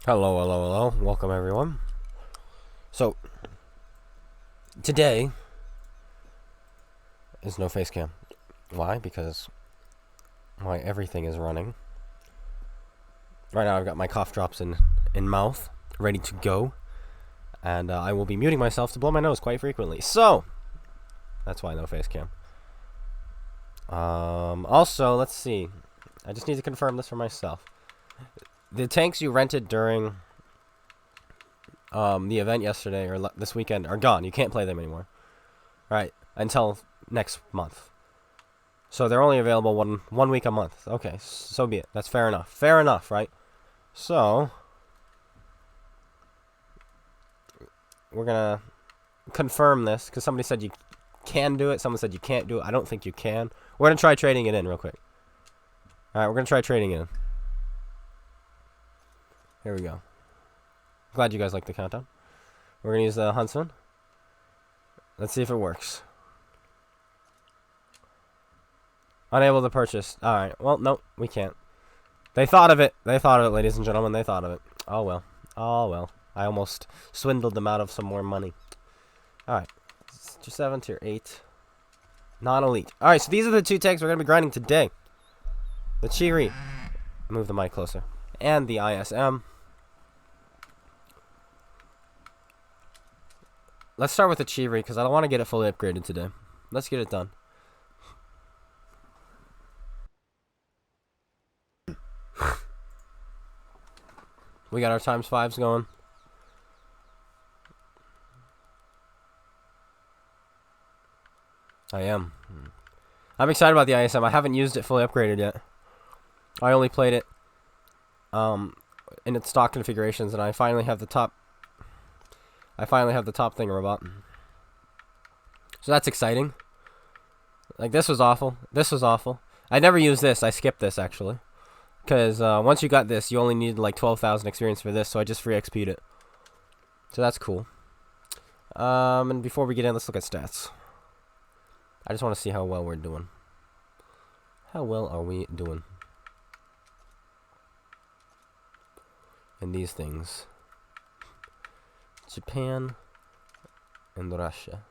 Hello, hello, hello. Welcome, everyone. So, today is no face cam. Why? Because my everything is running. Right now, I've got my cough drops in mouth, ready to go. And I will be muting myself to blow my nose quite frequently. So, that's why no face cam. Also, let's see. I just need to confirm this for myself. The tanks you rented during the event yesterday or this weekend are gone. You can't play them anymore. Right, until next month. So they're only available one week a month. Okay, so be it. That's fair enough. Fair enough, right? So we're gonna confirm this because somebody said you can do it. Someone said you can't do it. I don't think you can. We're gonna try trading it in real quick. All right, we're gonna try trading it in. Here we go. Glad you guys like the countdown. We're gonna use the Huntsman. Let's see if it works. Unable to purchase. Alright, well, no, we can't. They thought of it. They thought of it, ladies and gentlemen. They thought of it. Oh, well. Oh, well. I almost swindled them out of some more money. Alright. Tier 7, Tier 8. Non-elite. Alright, so these are the two tanks we're going to be grinding today. The Chiri. Move the mic closer. And the ISM. Let's start with the Chiri, because I don't want to get it fully upgraded today. Let's get it done. We got our ×5s going. I am. I'm excited about the ISM. I haven't used it fully upgraded yet. I only played it in its stock configurations, and I finally have the top thingamabot. So that's exciting. Like, this was awful. This was awful. I never used this. I skipped this, actually. Because once you got this, you only needed like 12,000 experience for this, so I just free XP'd it. So that's cool. And before we get in, let's look at stats. I just want to see how well we're doing. How well are we doing in these things? Japan and Russia.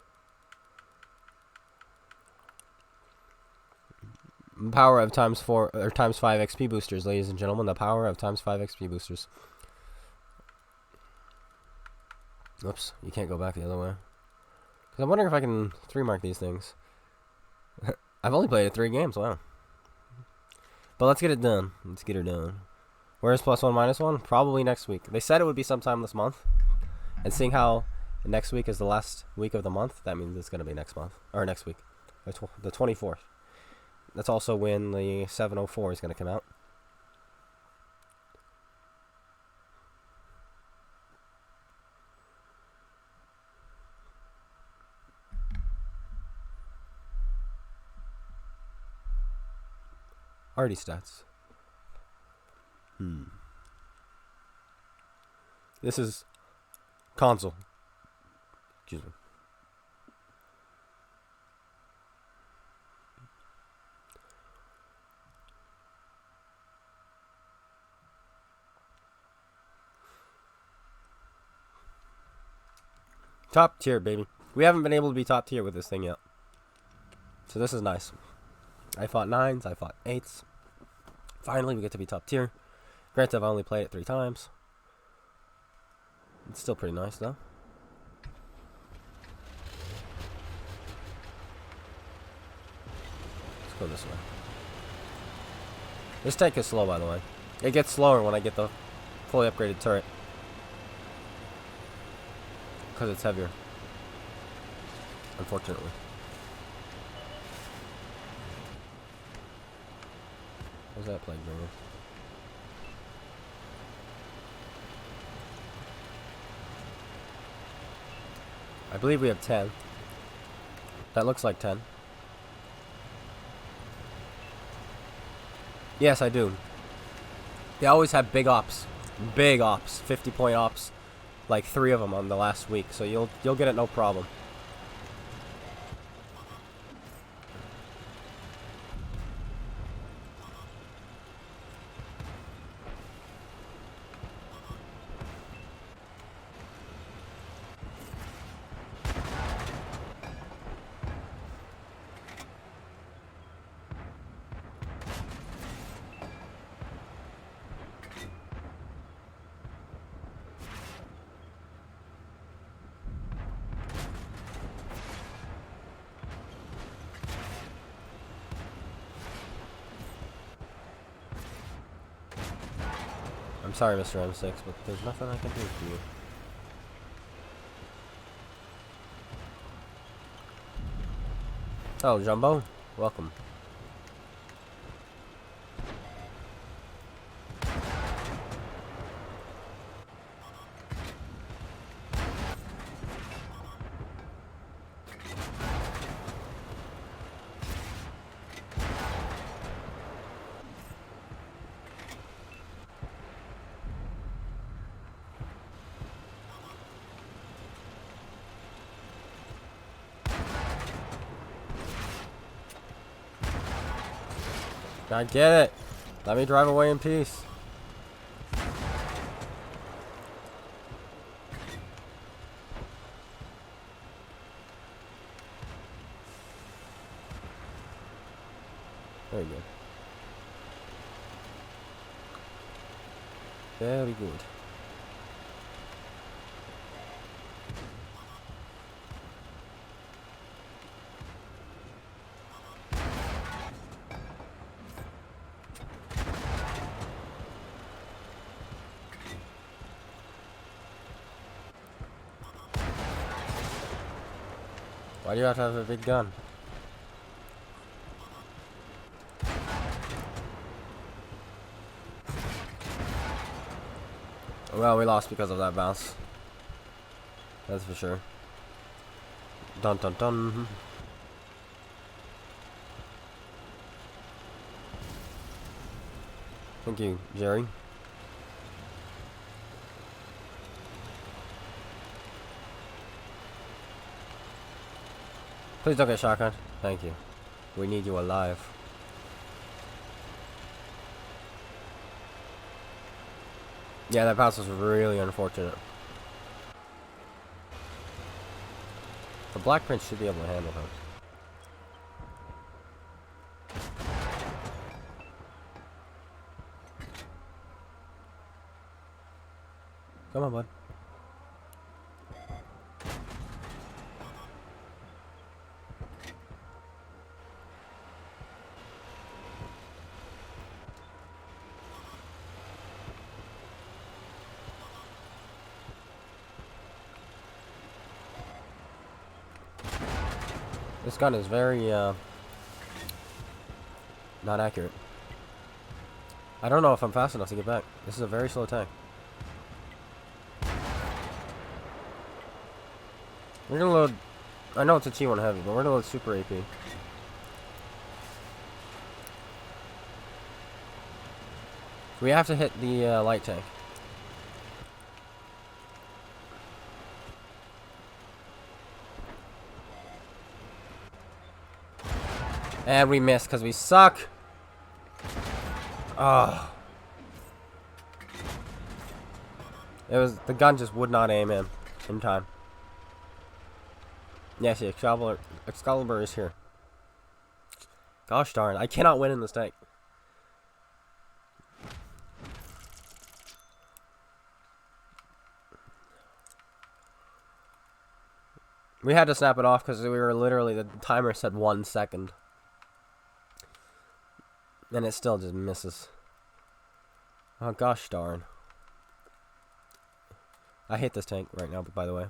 Power of ×4 or ×5 XP boosters, ladies and gentlemen. The power of ×5 XP boosters. Oops, you can't go back the other way. Because I'm wondering if I can 3-mark these things. I've only played it 3 games, wow. But let's get it done. Let's get her done. Where's +1, -1? Probably next week. They said it would be sometime this month. And seeing how next week is the last week of the month, that means it's going to be next month. Or next week. The 24th. That's also when the 704 is going to come out. Already stats. This is console. Excuse me. Top tier, baby. We haven't been able to be top tier with this thing yet. So this is nice. I fought 9s, I fought 8s. Finally, we get to be top tier. Granted, I've only played it 3 times. It's still pretty nice, though. Let's go this way. This tank is slow, by the way. It gets slower when I get the fully upgraded turret. Because it's heavier. Unfortunately. What's that plague bringer? I believe we have 10. That looks like 10. Yes, I do. They always have big ops. Big ops. 50-point ops. Like 3 of them on the last week. So you'll get it no problem. sorry, Mr. M6, but there's nothing I can do for you. Oh, Jumbo, welcome. I get it. Let me drive away in peace. Very good. Very good. Why do you have to have a big gun? Well, we lost because of that bounce. That's for sure. Dun dun dun. Thank you, Jerry. Please don't get shotgun. Thank you. We need you alive. Yeah, that pass was really unfortunate. The Black Prince should be able to handle him. Come on, bud. This gun is very, not accurate. I don't know if I'm fast enough to get back. This is a very slow tank. We're gonna load... I know it's a T1 heavy, but we're gonna load super AP. We have to hit the, light tank. And we missed because we suck. Oh. The gun just would not aim in time. Yes, the Excalibur is here. Gosh darn, I cannot win in this tank. We had to snap it off because we were literally, the timer said 1 second. And it still just misses. Oh gosh darn. I hate this tank right now, by the way.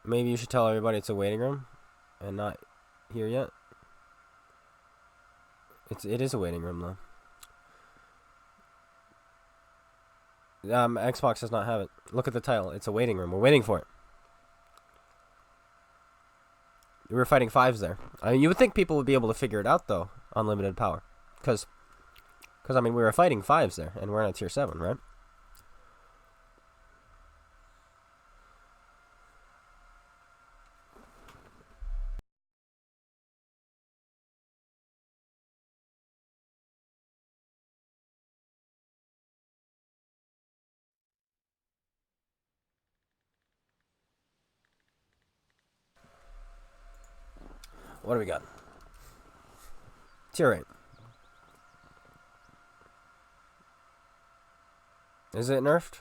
Maybe you should tell everybody it's a waiting room and not here yet. It is a waiting room though. Xbox does not have it. Look at the title. It's a waiting room. We're waiting for it. We were fighting fives there. I mean, you would think people would be able to figure it out though. Unlimited power, because I mean we were fighting fives there, and we're in a tier 7, right? What do we got? Tier 8. Is it nerfed?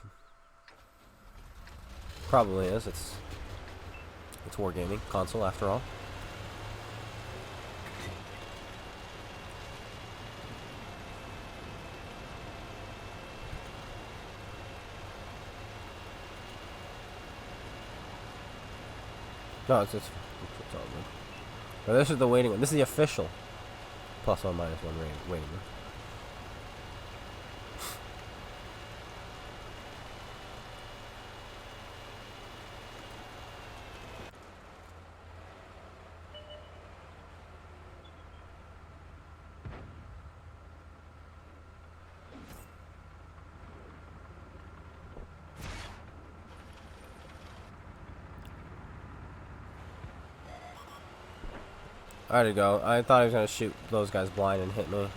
Probably is. It's wargaming console after all. No, it's all good. But this is the waiting one. This is the official +1 -1 waiting one. Alright, go. I thought he was gonna shoot those guys blind and hit me.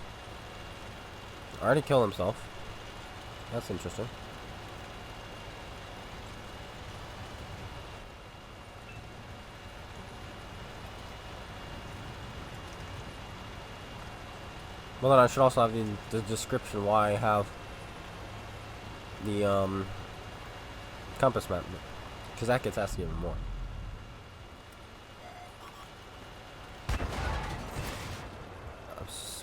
Already killed himself. That's interesting. Well, then I should also have the description why I have the compass map, because that gets asked even more.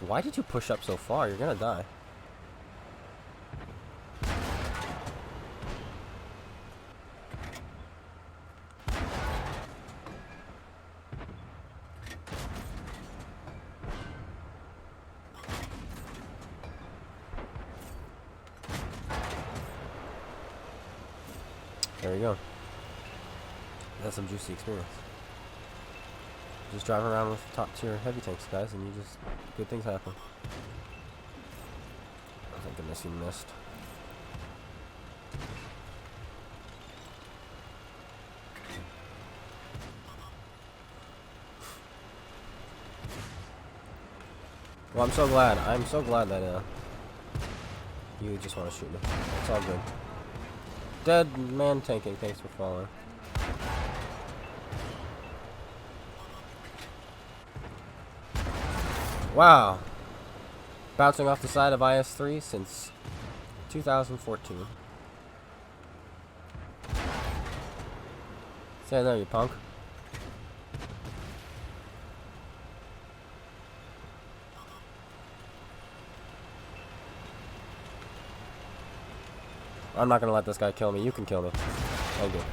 Why did you push up so far? You're gonna die. There we go. That's some juicy experience. Just drive around with top tier heavy tanks, guys, and you just good things happen. Oh, thank goodness you missed. Well, I'm so glad. I'm so glad that you just want to shoot me. It's all good. Dead man tanking. Thanks for following. Wow. Bouncing off the side of IS-3 since 2014. Stay there, you punk. I'm not gonna let this guy kill me. You can kill me. Thank you.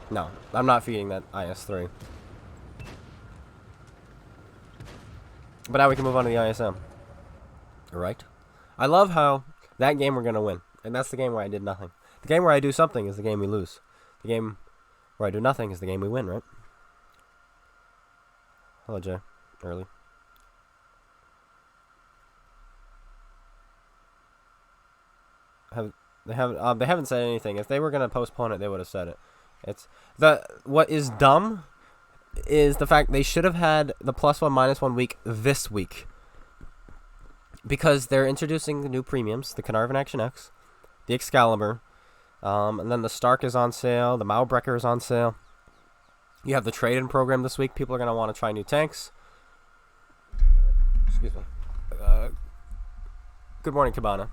No, I'm not feeding that IS-3. But now we can move on to the ISM. Alright? I love how that game we're going to win. And that's the game where I did nothing. The game where I do something is the game we lose. The game where I do nothing is the game we win, right? Hello, Jay. Early. They haven't said anything. If they were going to postpone it, they would have said it. What is dumb is the fact they should have had the +1 -1 week this week, because they're introducing the new premiums, the Carnarvon Action X, the Excalibur, and then the Stark is on sale, the Maubrecker is on sale. You have the trade-in program this week. People are going to want to try new tanks. Excuse me. Good morning, Cabana.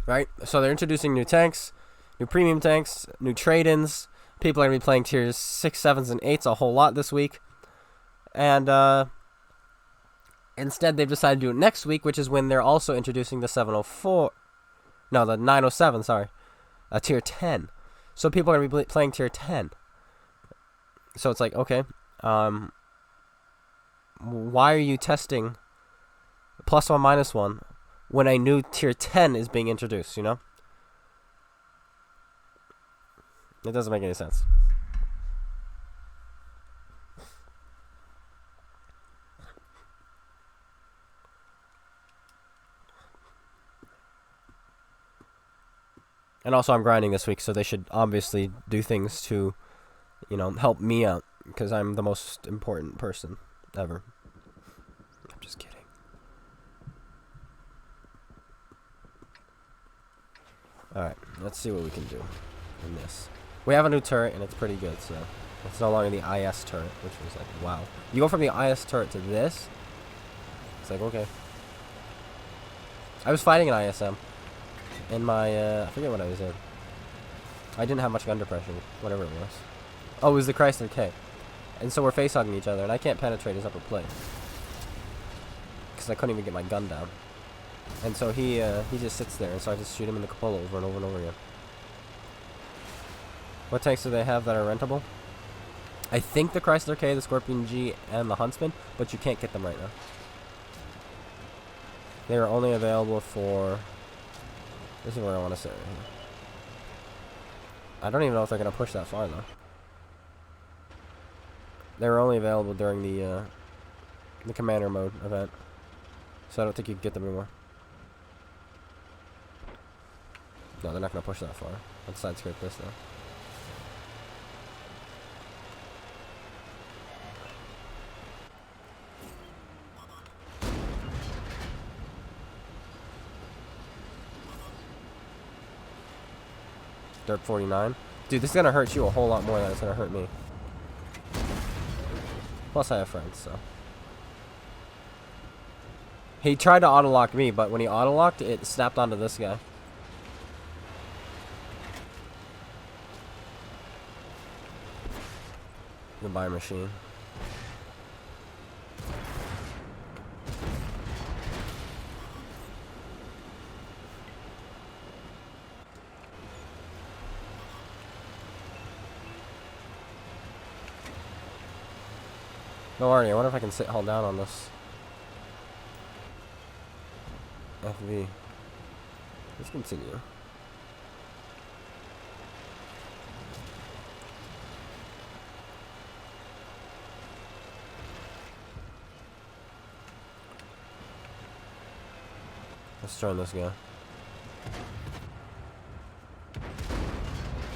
Right? So they're introducing new tanks, new premium tanks, new trade-ins. People are going to be playing tiers 6, 7s, and 8s a whole lot this week. And instead, they've decided to do it next week, which is when they're also introducing the 704. No, the 907, sorry. Tier 10. So people are going to be playing tier 10. So it's like, okay. Why are you testing +1 -1 when a new tier 10 is being introduced, you know? It doesn't make any sense. And also I'm grinding this week, so they should obviously do things to, you know, help me out, because I'm the most important person ever. I'm just kidding. Alright, let's see what we can do in this. We have a new turret, and it's pretty good, so it's no longer the IS turret, which was like, wow. You go from the IS turret to this, it's like, okay. I was fighting an ISM in my, I forget what I was in. I didn't have much gun depression, whatever it was. Oh, it was the Chrysler K. And so we're face-hugging each other, and I can't penetrate his upper plate, because I couldn't even get my gun down. And so he just sits there, and so I just shoot him in the cupola over and over and over again. What tanks do they have that are rentable? I think the Chrysler K, the Scorpion G, and the Huntsman, but you can't get them right now. They are only available for... This is where I want to sit right here. I don't even know if they're going to push that far, though. They were only available during the Commander mode event. So I don't think you can get them anymore. No, they're not going to push that far. Let's side scrape this, though. Derp 49. Dude, this is going to hurt you a whole lot more than it's going to hurt me. Plus, I have friends, so. He tried to auto-lock me, but when he auto-locked, it snapped onto this guy. Goodbye, machine. Don't worry, I wonder if I can hold down on this. FV. Let's continue. Let's join this guy.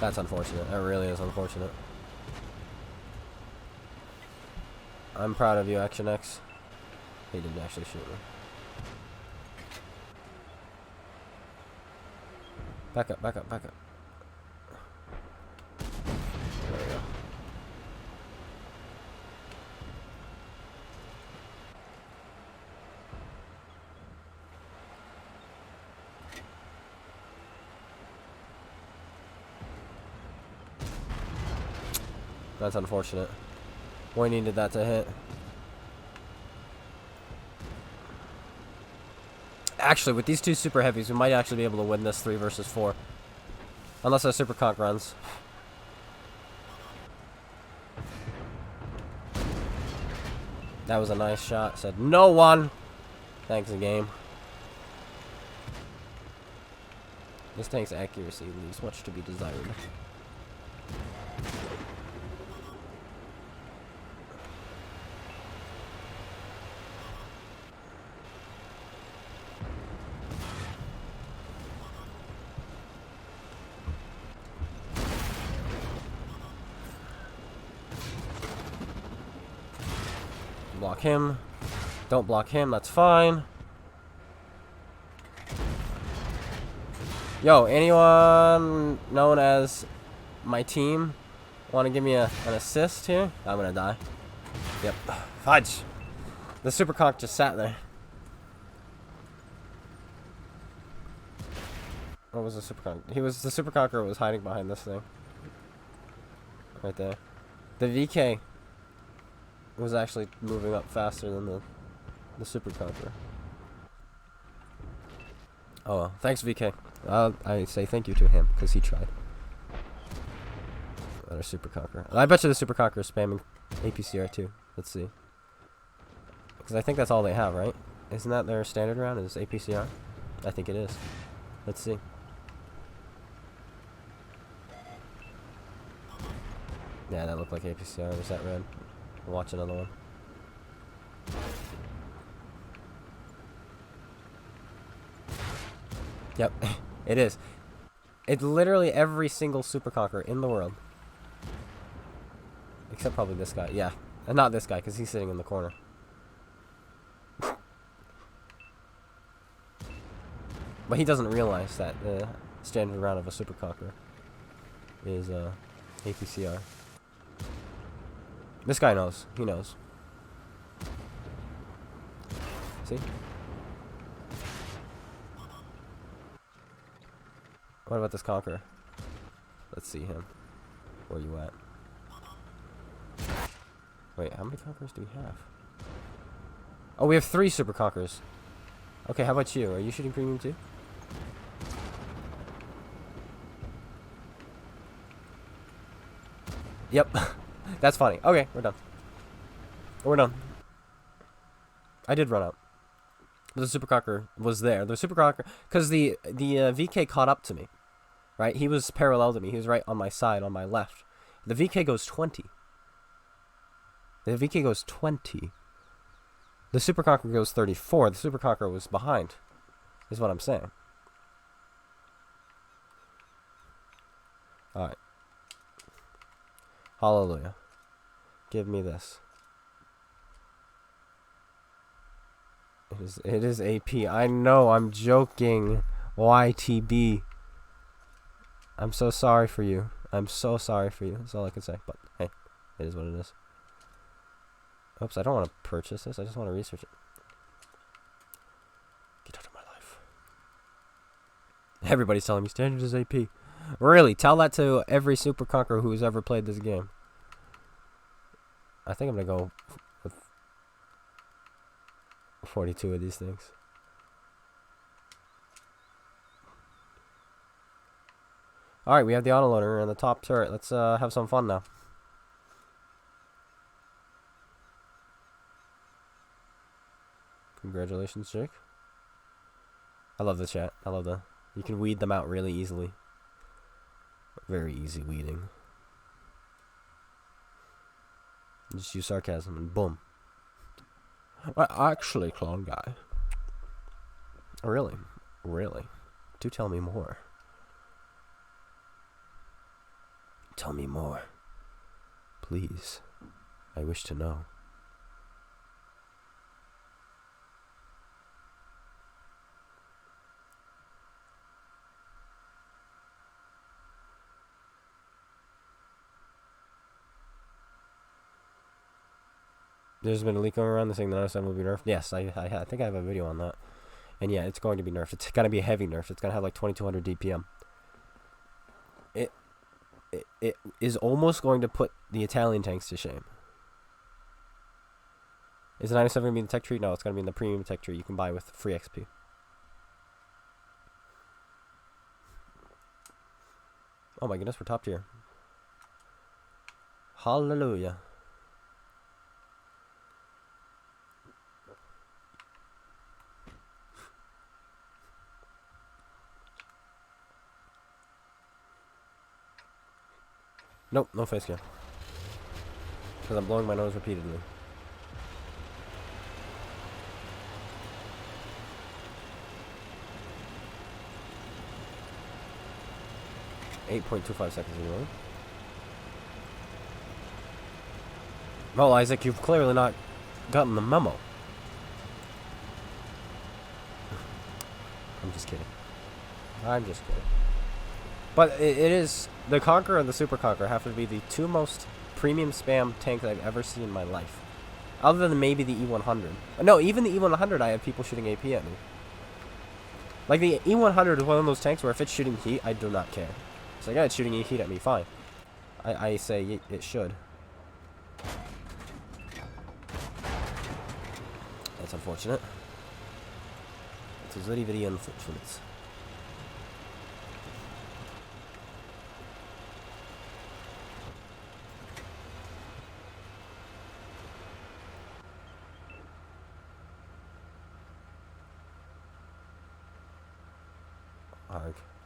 That's unfortunate. That really is unfortunate. I'm proud of you, Action X. He didn't actually shoot me. Back up, back up, back up. There we go. That's unfortunate. We needed that to hit. Actually, with these two super heavies, we might actually be able to win this 3 versus 4. Unless our super conk runs. That was a nice shot. Said no one. Thanks, game. This tank's accuracy leaves much to be desired. Block him. Don't block him, that's fine. Yo, anyone known as my team want to give me an assist here? I'm gonna die. Yep. Fudge. The super conk just sat there. What was the super conk? The super conqueror was hiding behind this thing. Right there. The VK was actually moving up faster than the super conqueror. Oh well, thanks VK. I say thank you to him because he tried. Another super conqueror. I bet you the super conqueror is spamming APCR too. Let's see. Because I think that's all they have, right? Isn't that their standard round? Is APCR? I think it is. Let's see. Yeah, that looked like APCR. There's that red. We'll watch another one. Yep, it is. It's literally every single super conqueror in the world. Except probably this guy. Yeah. And not this guy, because he's sitting in the corner. But he doesn't realize that the standard round of a super conqueror is APCR. This guy knows. He knows. See? What about this conqueror? Let's see him. Where you at? Wait, how many conquerors do we have? Oh, we have 3 super conquerors. Okay, how about you? Are you shooting premium too? Yep. That's funny. Okay, we're done. We're done. I did run out. The Superconqueror was there. The Superconqueror, because the VK caught up to me, right? He was parallel to me. He was right on my side, on my left. The VK goes 20. The VK goes 20. The Superconqueror goes 34. The Superconqueror was behind, is what I'm saying. All right. Hallelujah. Give me this. It is AP. I know, I'm joking. YTB. I'm so sorry for you. I'm so sorry for you. That's all I can say. But, hey, it is what it is. Oops, I don't want to purchase this. I just want to research it. Get out of my life. Everybody's telling me standard is AP. Really? Tell that to every Superconqueror who's ever played this game. I think I'm going to go with 42 of these things. Alright, we have the autoloader and the top turret. Let's have some fun now. Congratulations, Jake. I love the chat. I love the... You can weed them out really easily. Very easy weeding. Just use sarcasm and boom. Actually, clone guy. Really? Really? Do tell me more. Tell me more. Please. I wish to know. There's been a leak going around. This thing that I said will be nerfed. Yes, I think I have a video on that. And yeah, it's going to be nerfed. It's going to be a heavy nerf. It's going to have like 2200 DPM. It is almost going to put the Italian tanks to shame. Is the 97 going to be in the tech tree? No, it's going to be in the premium tech tree you can buy with free XP. Oh my goodness, we're top tier. Hallelujah. Nope, no face cam. Because I'm blowing my nose repeatedly. .25 seconds anyway. Well, Isaac, you've clearly not gotten the memo. I'm just kidding. I'm just kidding. But it is... The Conqueror and the Super Conqueror have to be the two most premium spam tanks I've ever seen in my life. Other than maybe the E100. No, even the E100 I have people shooting AP at me. Like the E100 is one of those tanks where if it's shooting heat, I do not care. It's like, yeah, it's shooting heat at me, fine. I say it should. That's unfortunate. It's very, very unfortunate.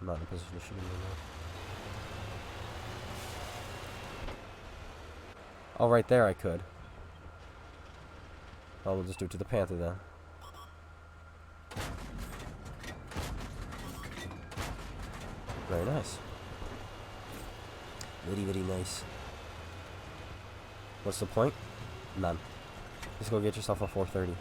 I'm not in a position to shoot him anymore. Oh, right there I could. Oh, we'll just do it to the Panther then. Very nice. Very, very nice. What's the point? None. Just go get yourself a 430.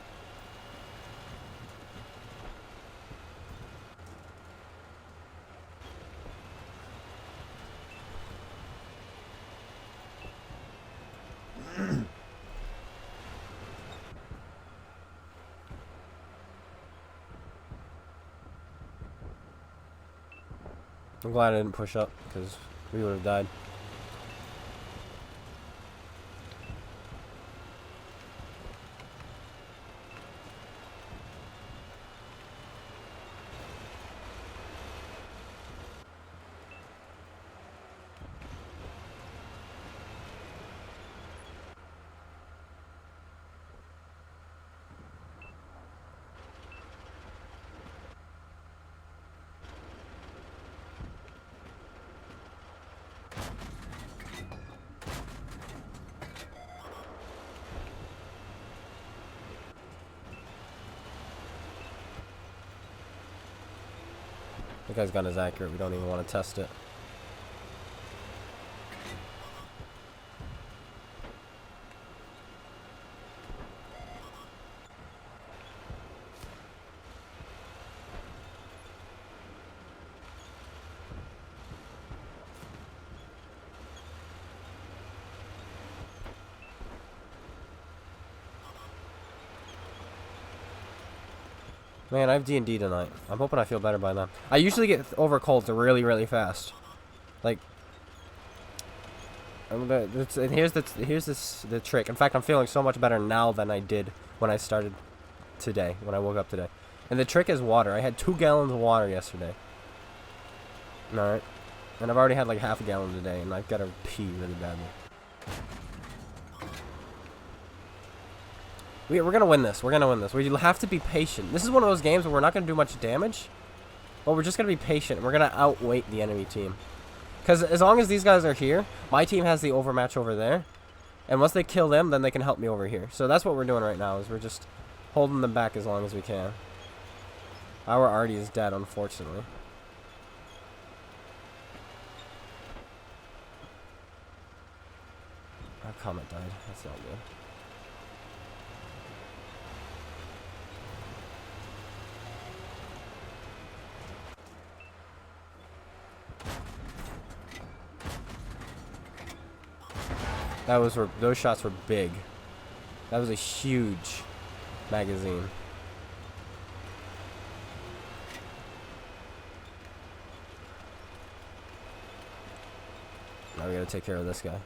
I'm glad I didn't push up, because we would have died. The guy's gun is accurate. We don't even want to test it. Man, I have D&D tonight. I'm hoping I feel better by then. I usually get over colds really, really fast. Like, here's the trick. In fact, I'm feeling so much better now than I did when I started today, when I woke up today. And the trick is water. I had 2 gallons of water yesterday. Alright. And I've already had like half a gallon today, and I've got to pee really badly. We're going to win this. We're going to win this. We have to be patient. This is one of those games where we're not going to do much damage, but we're just going to be patient. We're going to outweight the enemy team. Because as long as these guys are here, my team has the overmatch over there. And once they kill them, then they can help me over here. So that's what we're doing right now, is we're just holding them back as long as we can. Our Artie is dead, unfortunately. Our Comet died. That's not good. Those shots were big. That was a huge magazine. Now we gotta take care of this guy.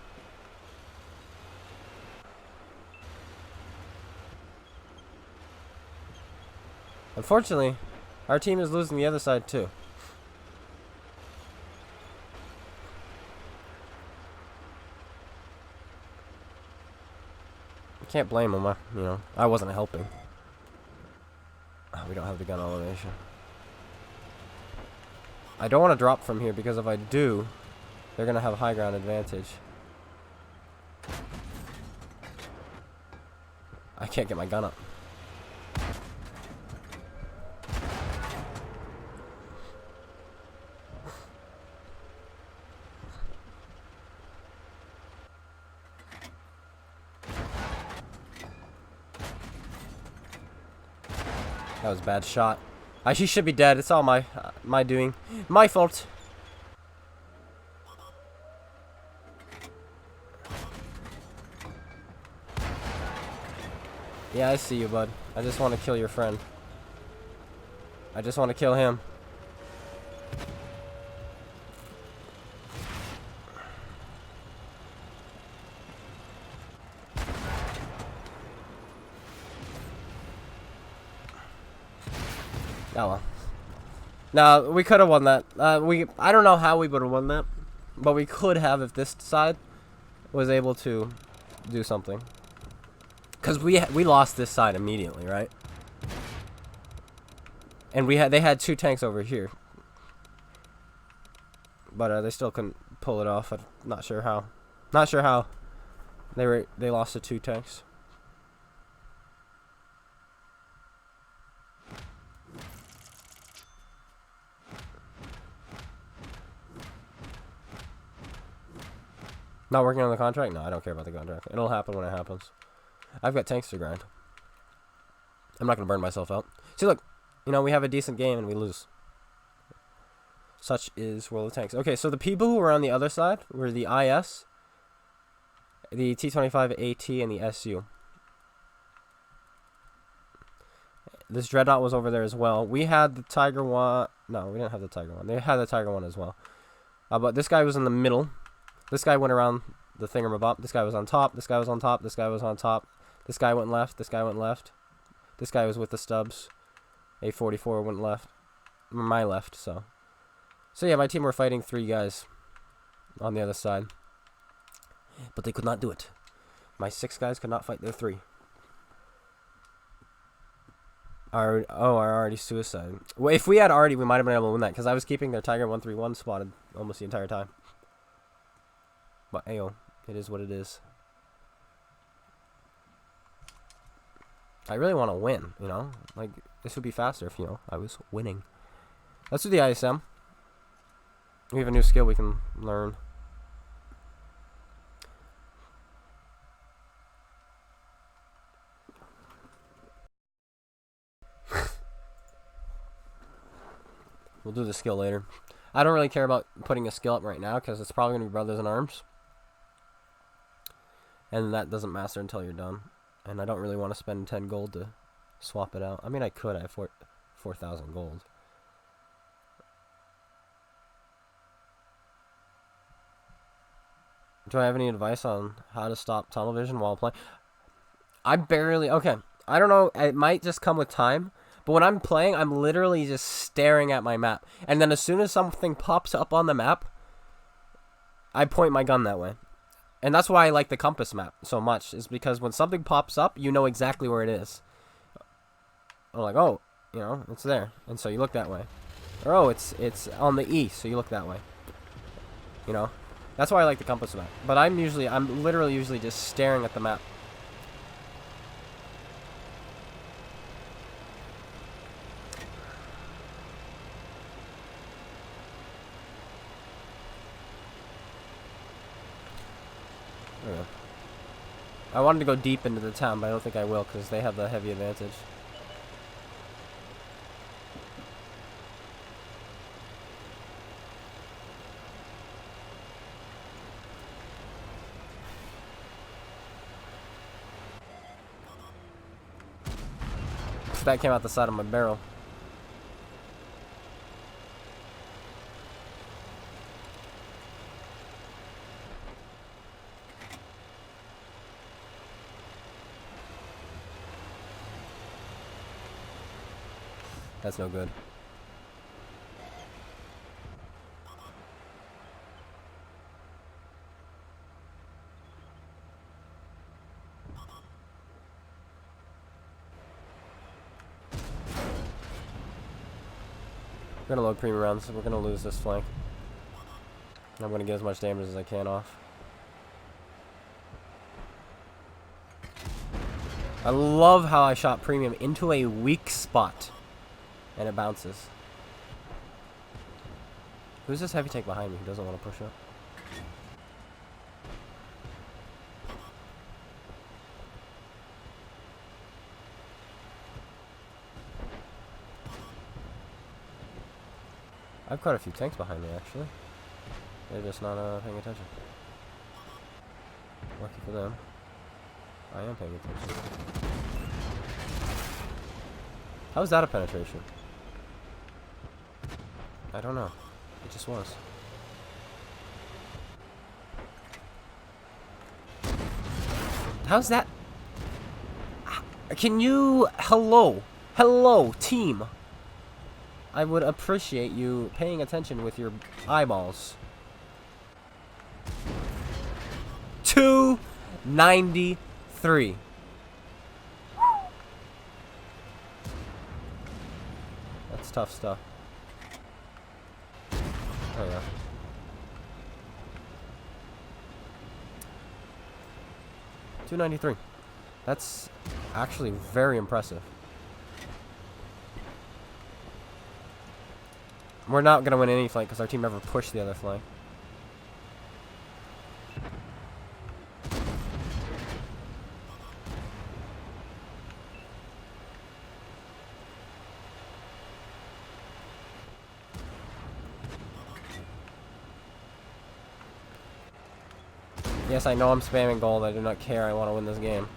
Unfortunately, our team is losing the other side too. Can't blame him, you know. I wasn't helping. Oh, we don't have the gun elevation. I don't want to drop from here because if I do, they're gonna have high ground advantage. I can't get my gun up. That was a bad shot. She should be dead. It's all my doing. My fault. Yeah, I see you, bud. I just want to kill your friend. I just want to kill him. Oh well. No, we could have won that. I don't know how we would have won that, but we could have if this side was able to do something. Cause we lost this side immediately, right? And they had 2 tanks over here, but they still couldn't pull it off. I'm not sure how. Not sure how they lost to 2 tanks. Not working on the contract? No, I don't care about the contract. It'll happen when it happens. I've got tanks to grind. I'm not going to burn myself out. See, look. You know, we have a decent game and we lose. Such is World of Tanks. Okay, so the people who were on the other side were the IS, the T-25AT, and the SU. This Dreadnought was over there as well. We had the Tiger One. No, we didn't have the Tiger One. They had the Tiger One as well. But this guy was in the middle. This guy went around the thingamabop. This guy was on top. This guy was on top. This guy was on top. This guy went left. This guy went left. This guy was with the stubs. A44 went left. My left, so. So yeah, my team were fighting 3 guys on the other side. But they could not do it. My 6 guys could not fight their 3. Our Artie suicide. Well, if we had Artie, we might have been able to win that, because I was keeping their Tiger 131 spotted almost the entire time. But ayo, it is what it is. I really want to win, you know? Like, this would be faster if, you know, I was winning. Let's do the ISM. We have a new skill we can learn. We'll do the skill later. I don't really care about putting a skill up right now because it's probably going to be Brothers in Arms. And that doesn't master until you're done. And I don't really want to spend 10 gold to swap it out. I mean, I could. I have 4,000 gold. Do I have any advice on how to stop tunnel vision while playing? I barely... Okay, I don't know. It might just come with time. But when I'm playing, I'm literally just staring at my map. And then as soon as something pops up on the map, I point my gun that way. And that's why I like the compass map so much. Is because when something pops up, you know exactly where it is. I'm like, oh, you know, it's there. And so you look that way. Or, oh, it's on the east, so you look that way. You know? That's why I like the compass map. But I'm literally usually just staring at the map. I wanted to go deep into the town, but I don't think I will because they have the heavy advantage. That came out the side of my barrel. That's no good. We're gonna load premium rounds, so we're gonna lose this flank. I'm gonna get as much damage as I can off. I love how I shot premium into a weak spot. And it bounces. Who's this heavy tank behind me who doesn't want to push up? I have quite a few tanks behind me, actually. They're just not paying attention. Lucky for them. I am paying attention. How is that a penetration? I don't know. It just was. How's that? Can you... Hello. Hello, team. I would appreciate you paying attention with your eyeballs. 293. That's tough stuff. Oh yeah. $293. That's actually very impressive. We're not gonna win any flank because our team never pushed the other flank. Yes, I know I'm spamming gold. I do not care. I want to win this game.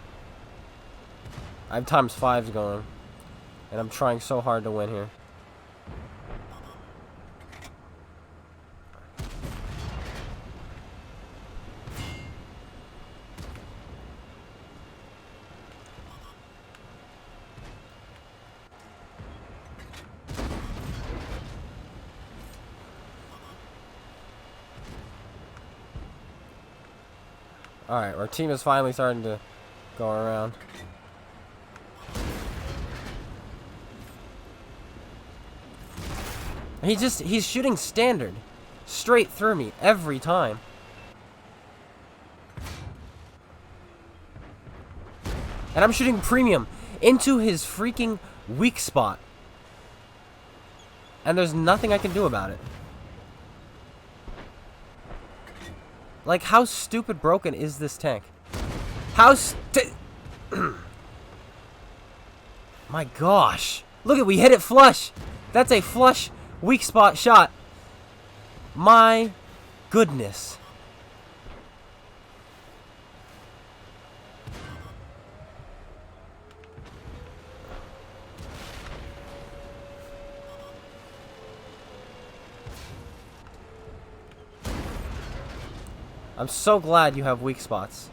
I have ×5s going. And I'm trying so hard to win here. Alright, our team is finally starting to go around. He's shooting standard straight through me every time. And I'm shooting premium into his freaking weak spot. And there's nothing I can do about it. Like, how stupid broken is this tank? How My gosh. Look at, we hit it flush. That's a flush weak spot shot. My goodness. I'm so glad you have weak spots.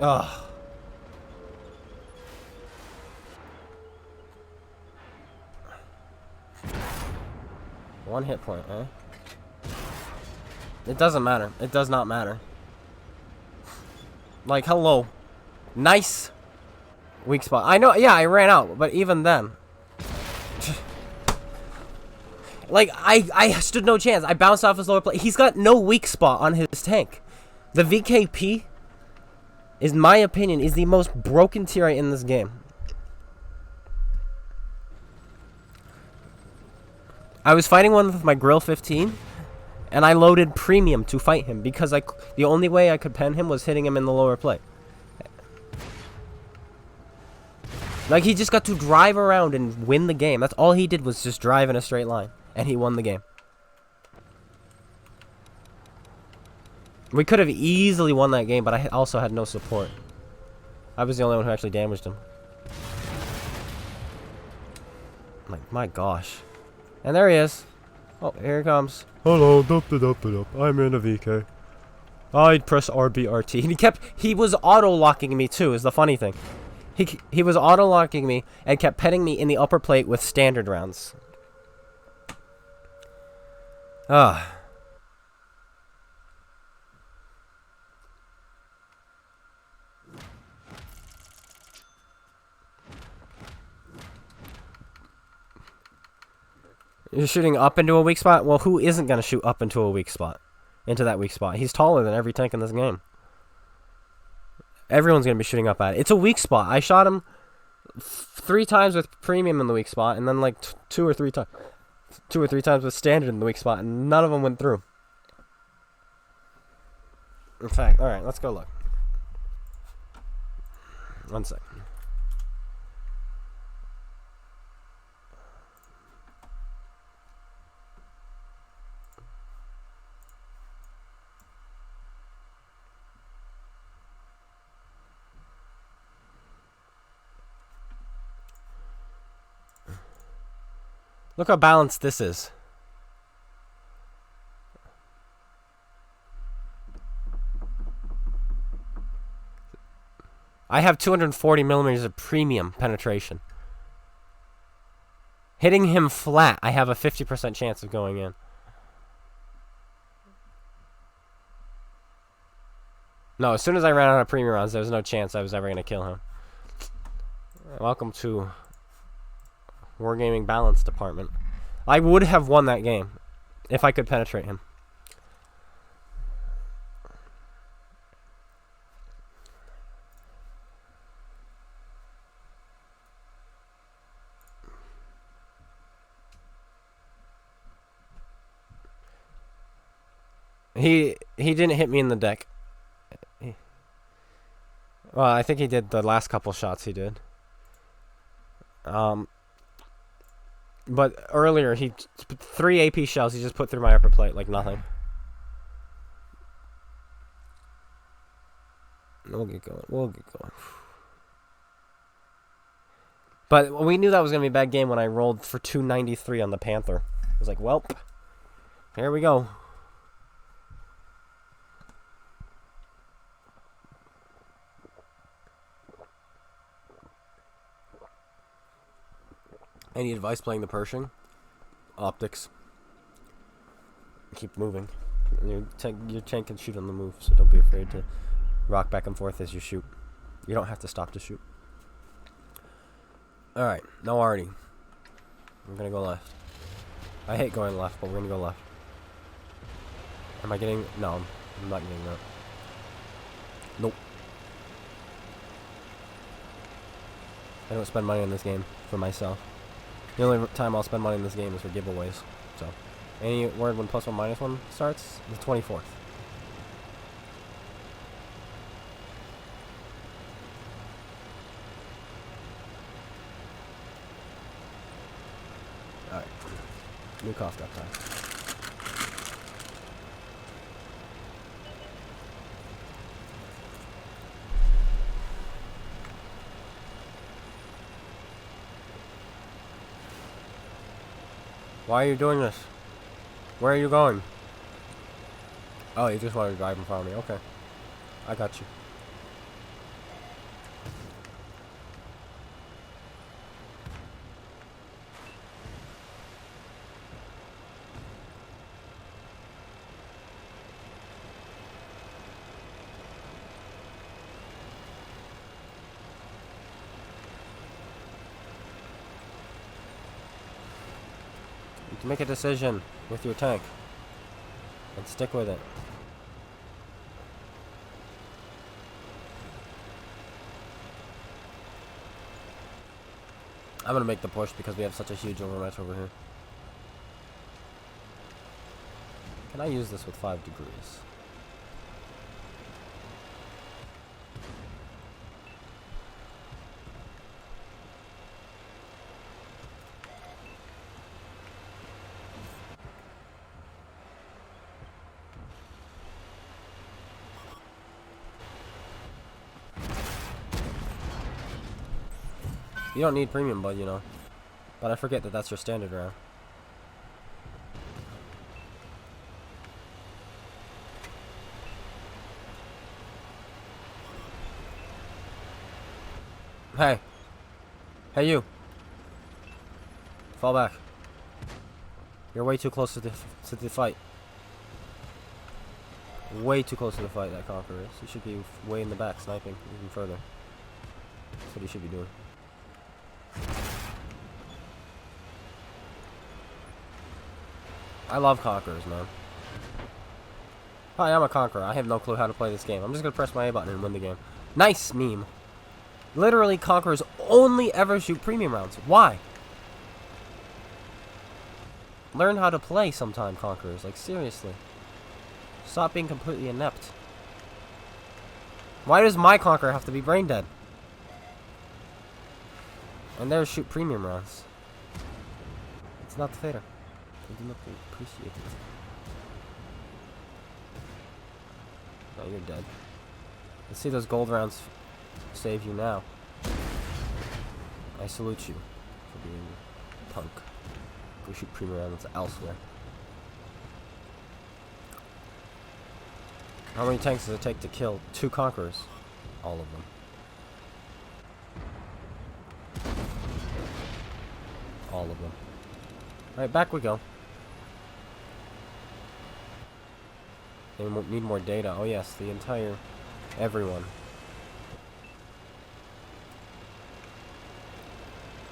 Ugh. One hit point, eh? It doesn't matter. It does not matter. Like, hello. Nice. Weak spot. I know, yeah, I ran out, but even then. Like, I stood no chance. I bounced off his lower plate. He's got no weak spot on his tank. The VKP, in my opinion, is the most broken tier in this game. I was fighting one with my Grill 15, and I loaded Premium to fight him because the only way I could pen him was hitting him in the lower plate. Like, he just got to drive around and win the game. That's all he did, was just drive in a straight line, and he won the game. We could have easily won that game, but I also had no support. I was the only one who actually damaged him. Like, my gosh. And there he is. Oh, here he comes. Hello, I'm in a VK. I'd press RBRT. And he was auto-locking me too, is the funny thing. He was auto-locking me and kept petting me in the upper plate with standard rounds. Ah. You're shooting up into a weak spot? Well, who isn't going to shoot up into a weak spot? Into that weak spot. He's taller than every tank in this game. Everyone's going to be shooting up at it. It's a weak spot. I shot him 3 times with Premium in the weak spot, and then like 2 or 3 times with Standard in the weak spot, and none of them went through. In fact, alright, let's go look. One sec. Look how balanced this is. I have 240 millimeters of Premium penetration. Hitting him flat, I have a 50% chance of going in. No, as soon as I ran out of Premium rounds, there was no chance I was ever going to kill him. Welcome to Wargaming Balance Department. I would have won that game if I could penetrate him. He didn't hit me in the deck. Well, I think he did the last couple shots he did. But earlier, 3 AP shells he just put through my upper plate like nothing. We'll get going. We'll get going. But we knew that was going to be a bad game when I rolled for 293 on the Panther. I was like, well, here we go. Any advice playing the Pershing? Optics. Keep moving. Your tank can shoot on the move, so don't be afraid to rock back and forth as you shoot. You don't have to stop to shoot. Alright, no arty. I'm gonna go left. I hate going left, but we're gonna go left. Am I getting... No, I'm not getting that. Nope. I don't spend money on this game for myself. The only time I'll spend money in this game is for giveaways. So, any word when +1 -1 starts? The 24th. Alright. New cough drop time. Why are you doing this? Where are you going? Oh, you just wanted to drive in front of me. Okay. I got you. You can make a decision with your tank. And stick with it. I'm gonna make the push because we have such a huge overmatch over here. Can I use this with 5 degrees? You don't need premium, bud, you know. But I forget that that's your standard round. Hey. Hey, you. Fall back. You're way too close to the fight. Way too close to the fight, that Conqueror is. You should be way in the back, sniping even further. That's what you should be doing. I love Conquerors, man. Hi, I'm a Conqueror. I have no clue how to play this game. I'm just gonna press my A button and win the game. Nice meme. Literally, Conquerors only ever shoot premium rounds. Why? Learn how to play sometime, Conquerors. Like, seriously. Stop being completely inept. Why does my Conqueror have to be brain dead? And theirs shoot premium rounds. It's not fair. I do not appreciate it. No, you're dead. Let's see those gold rounds save you now. I salute you for being a punk. Go shoot premium rounds elsewhere. How many tanks does it take to kill 2 Conquerors? All of them. All of them. Alright, back we go. They need more data. Oh yes, the entire... everyone.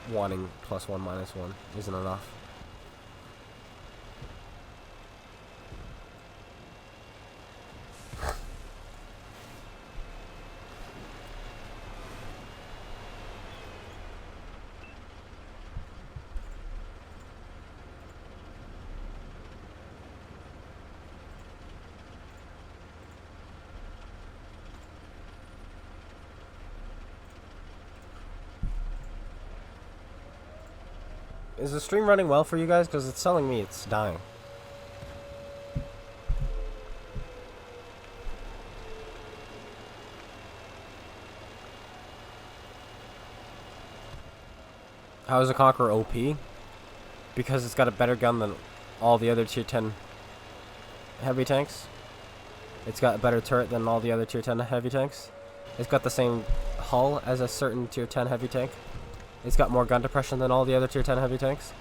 Wanting +1 -1 isn't enough. Is the stream running well for you guys? Because it's telling me it's dying. How is the Conqueror OP? Because it's got a better gun than all the other tier 10 heavy tanks. It's got a better turret than all the other tier 10 heavy tanks. It's got the same hull as a certain tier 10 heavy tank. It's got more gun depression than all the other tier 10 heavy tanks.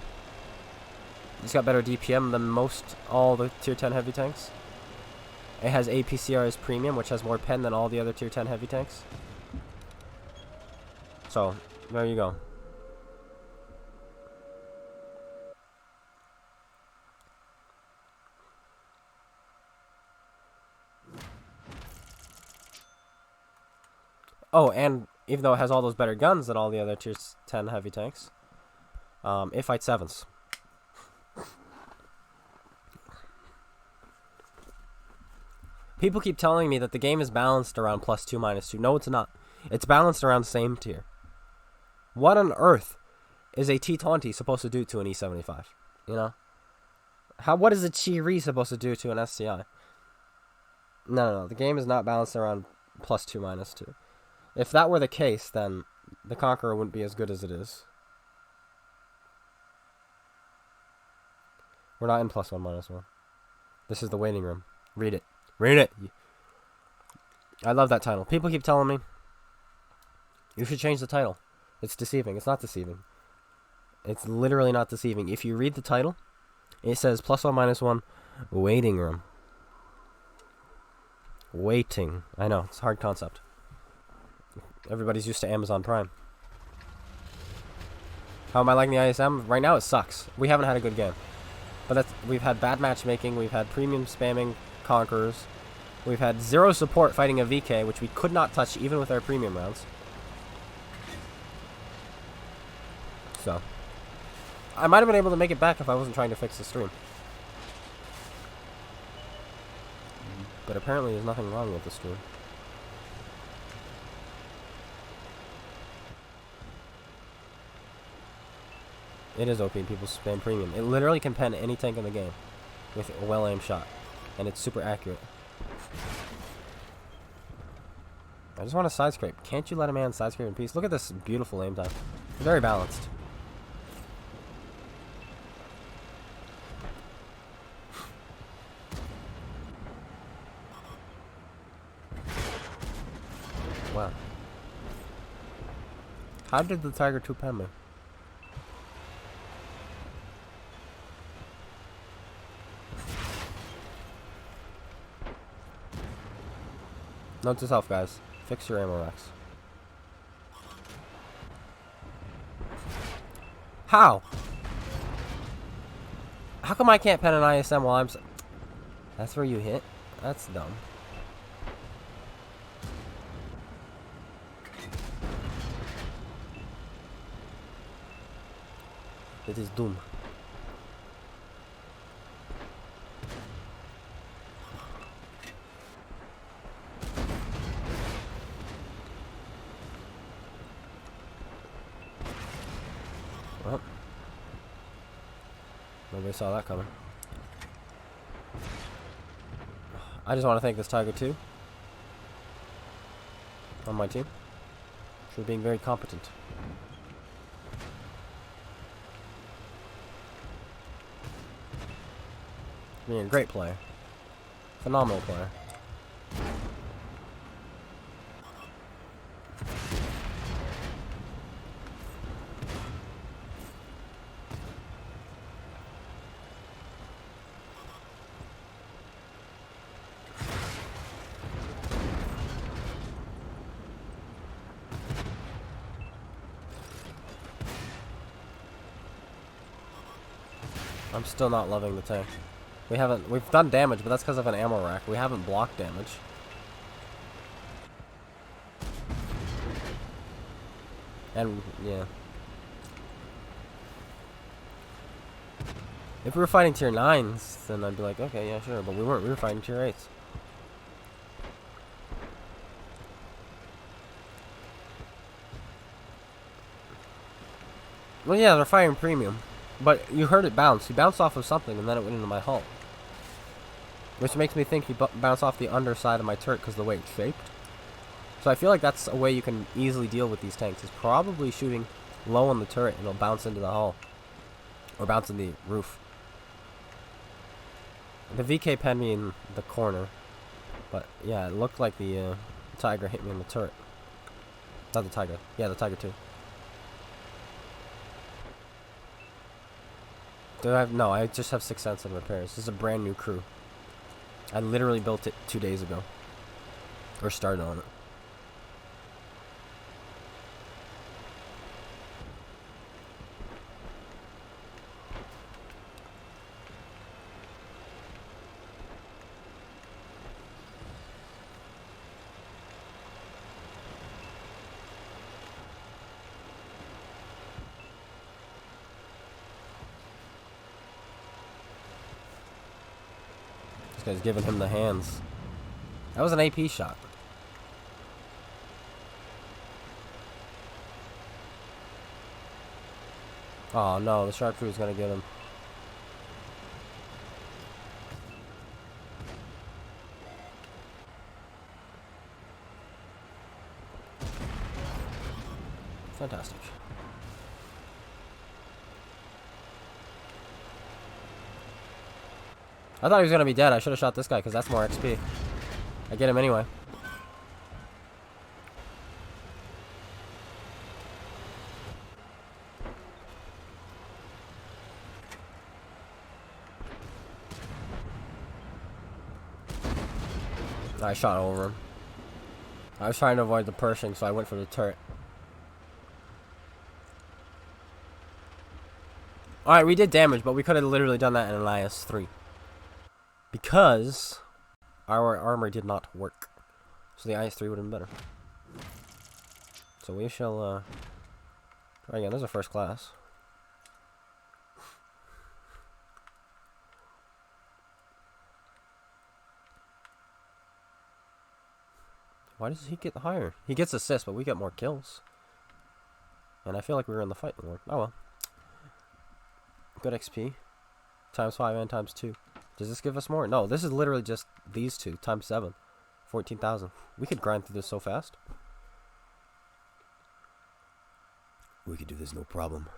It's got better DPM than all the tier 10 heavy tanks. It has APCR as premium, which has more pen than all the other tier 10 heavy tanks. So, there you go. Oh, and even though it has all those better guns than all the other tier 10 heavy tanks. It fights 7s. People keep telling me that the game is balanced around +2, -2. No, it's not. It's balanced around same tier. What on earth is a T20 supposed to do to an E75? You know? What is a Chi-Ri supposed to do to an SCI? No. The game is not balanced around +2, -2. If that were the case, then the Conqueror wouldn't be as good as it is. We're not in +1, -1. This is the waiting room. Read it. Read it. I love that title. People keep telling me you should change the title. It's deceiving. It's not deceiving. It's literally not deceiving. If you read the title, it says +1, -1, waiting room. Waiting. I know, it's a hard concept. Everybody's used to Amazon Prime. How am I liking the ISM? Right now it sucks. We haven't had a good game. But we've had bad matchmaking, we've had premium spamming Conquerors, we've had 0 support fighting a VK, which we could not touch even with our premium rounds. So, I might have been able to make it back if I wasn't trying to fix the stream. But apparently there's nothing wrong with the stream. It is OP, people spam premium. It literally can pen any tank in the game with a well-aimed shot. And it's super accurate. I just want to side scrape. Can't you let a man side scrape in peace? Look at this beautiful aim time. Very balanced. Wow. How did the Tiger 2 pen me? Note to self, guys. Fix your ammo racks. How? How come I can't pen an ISM while I'm... That's where you hit? That's dumb. It is doom. Well, nobody saw that coming. I just want to thank this Tiger 2 on my team for being very competent. Being a great player. Phenomenal player. I'm still not loving the tank. We've done damage, but that's because of an ammo rack. We haven't blocked damage. And, yeah. If we were fighting tier 9s, then I'd be like, okay, yeah, sure. But we weren't. We were fighting tier 8s. Well, yeah, they're fighting premium. But you heard it bounce. He bounced off of something, and then it went into my hull. Which makes me think he bounced off the underside of my turret because of the way it's shaped. So I feel like that's a way you can easily deal with these tanks. Is probably shooting low on the turret, and it'll bounce into the hull. Or bounce in the roof. The VK penned me in the corner. But, yeah, it looked like the Tiger hit me in the turret. Not the Tiger. Yeah, the Tiger 2. No, I just have 6 cents in repairs. This is a brand new crew. I literally built it 2 days ago. Or started on it. This guy's giving him the hands. That was an AP shot. Oh no, the sharpshooter's gonna get him. Fantastic. I thought he was gonna be dead. I should have shot this guy because that's more XP. I get him anyway. I shot over him. I was trying to avoid the Pershing, so I went for the turret. Alright, we did damage, but we could have literally done that in an IS-3. Because our armor did not work. So the IS-3 would have been better. So we shall, try again. There's a first class. Why does he get higher? He gets assists, but we get more kills. And I feel like we were in the fight more. Oh well. Good XP. Times 5 and times 2. Does this give us more? No, this is literally just these two. Times 7. 14,000. We could grind through this so fast. We could do this no problem.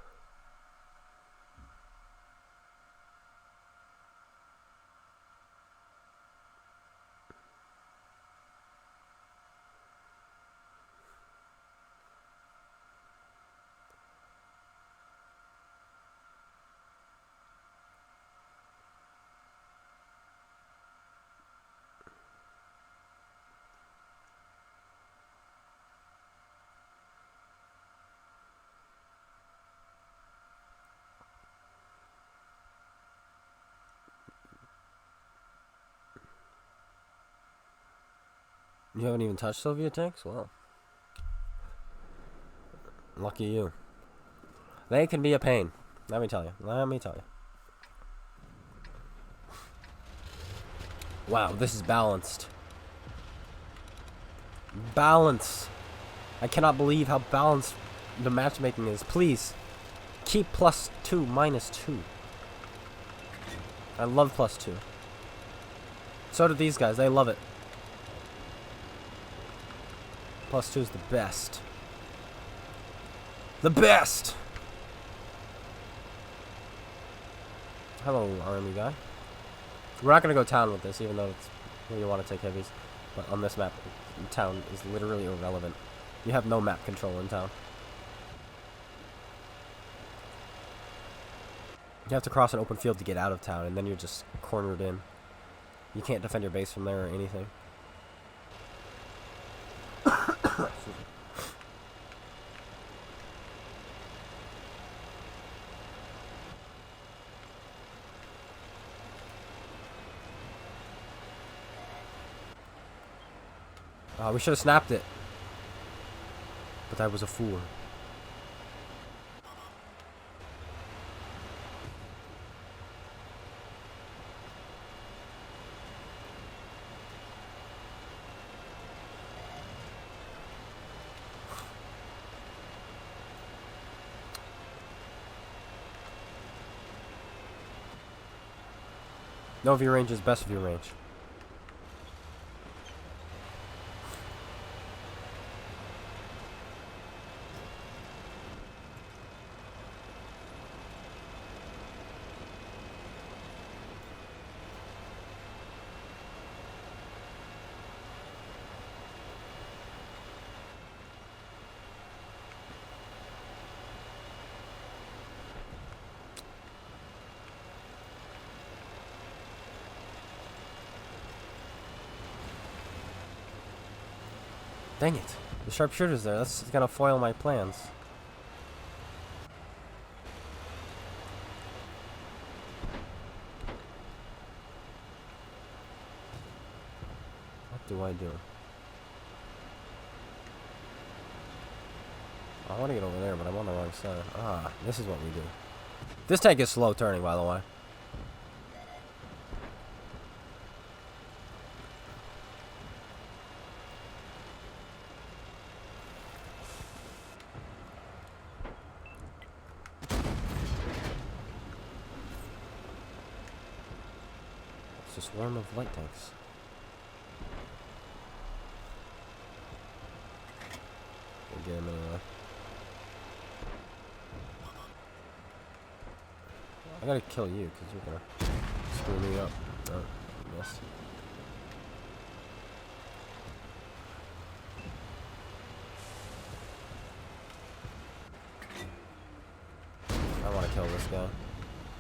You haven't even touched Soviet tanks? Well, lucky you. They can be a pain. Let me tell you. Let me tell you. Wow, this is balanced. Balance. I cannot believe how balanced the matchmaking is. Please, keep +2, -2. I love +2. So do these guys. They love it. +2 is the best. The best! Hello, army guy. We're not going to go town with this, even though it's where you want to take heavies. But on this map, town is literally irrelevant. You have no map control in town. You have to cross an open field to get out of town, and then you're just cornered in. You can't defend your base from there or anything. We should have snapped it. But I was a fool. No view range is best view range. Dang it. The sharpshooter's there. That's gonna foil my plans. What do I do? I want to get over there, but I'm on the wrong side. Ah, this is what we do. This tank is slow turning, by the way. It's a swarm of light tanks. We'll get him anyway. I gotta kill you because you're gonna screw me up. Oh, I missed. I want to kill this guy.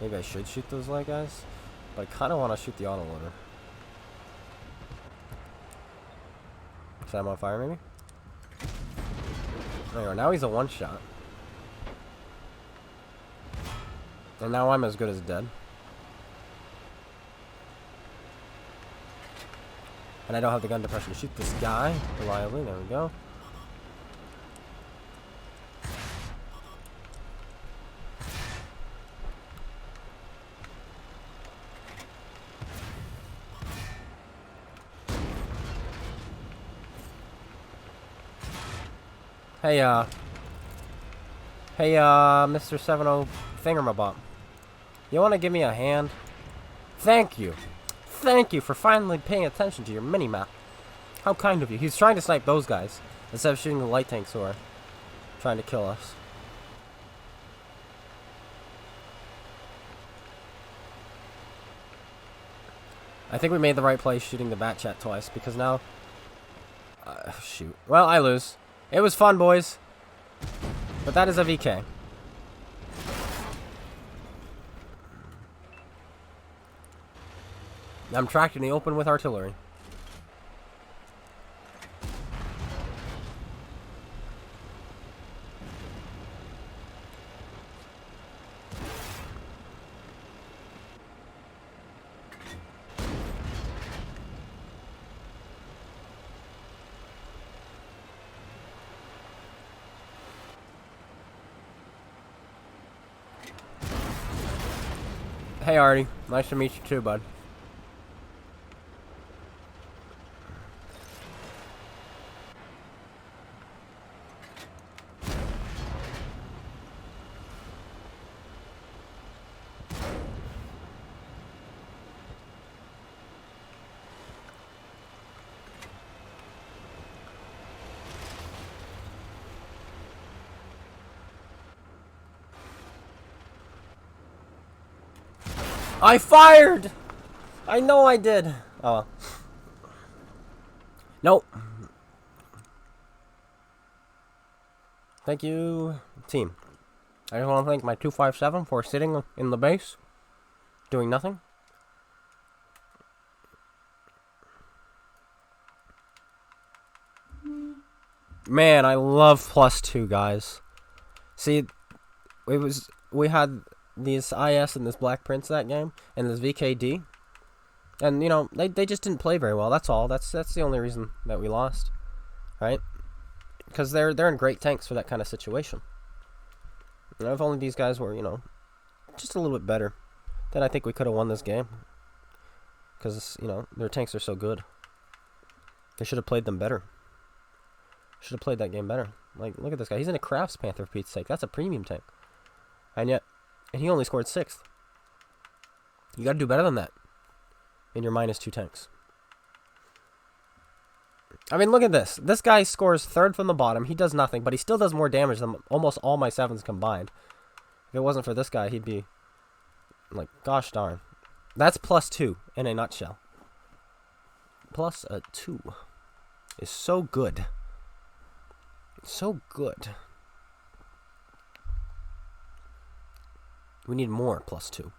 Maybe I should shoot those light guys, but I kind of want to shoot the auto loader. Set him on fire, maybe? Anyway, now he's a one-shot. And now I'm as good as dead. And I don't have the gun depression to shoot this guy reliably. There we go. Hey, Mr. 70 Thingamabop. You want to give me a hand? Thank you. Thank you for finally paying attention to your mini-map. How kind of you. He's trying to snipe those guys instead of shooting the light tanks who are trying to kill us. I think we made the right play shooting the bat chat twice because now... shoot. Well, I lose. It was fun, boys. But that is a VK. I'm tracked in the open with artillery. Hey Artie, nice to meet you too, bud. I fired! I know I did. Oh well. Nope. Thank you, team. I just want to thank my 257 for sitting in the base, doing nothing. Man, I love +2, guys. See, we had these IS and this Black Prince that game, and this VKD, and you know they just didn't play very well. That's all. That's the only reason that we lost, right? Because they're in great tanks for that kind of situation. You know, if only these guys were, you know, just a little bit better, then I think we could have won this game. Because you know their tanks are so good. They should have played them better. Should have played that game better. Like, look at this guy. He's in a Crafts Panther, for Pete's sake. That's a premium tank, and yet. And he only scored 6th. You gotta do better than that in your -2 tanks. I mean, look at this. This guy scores 3rd from the bottom. He does nothing, but he still does more damage than almost all my 7s combined. If it wasn't for this guy, he'd be like, gosh darn. That's +2 in a nutshell. +2 is so good. So good. We need more +2.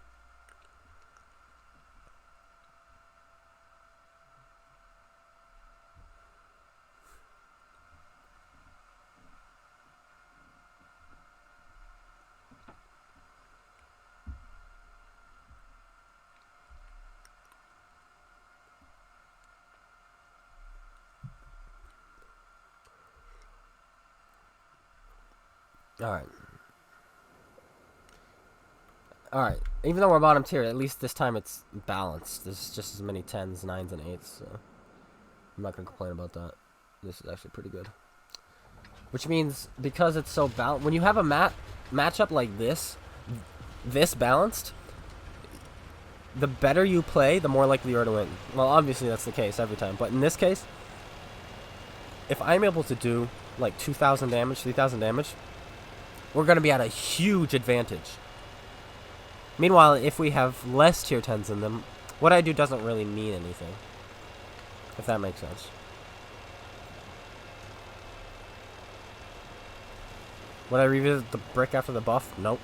Alright. Alright. Even though we're bottom tier, at least this time it's balanced. There's just as many 10s, 9s, and 8s, so I'm not going to complain about that. This is actually pretty good. Which means, because it's so balanced, when you have a matchup like this balanced, the better you play, the more likely you are to win. Well, obviously that's the case every time, but in this case, if I'm able to do like 2,000 damage, 3,000 damage, we're going to be at a huge advantage. Meanwhile, if we have less tier 10s than them, what I do doesn't really mean anything. If that makes sense. Would I revisit the brick after the buff? Nope.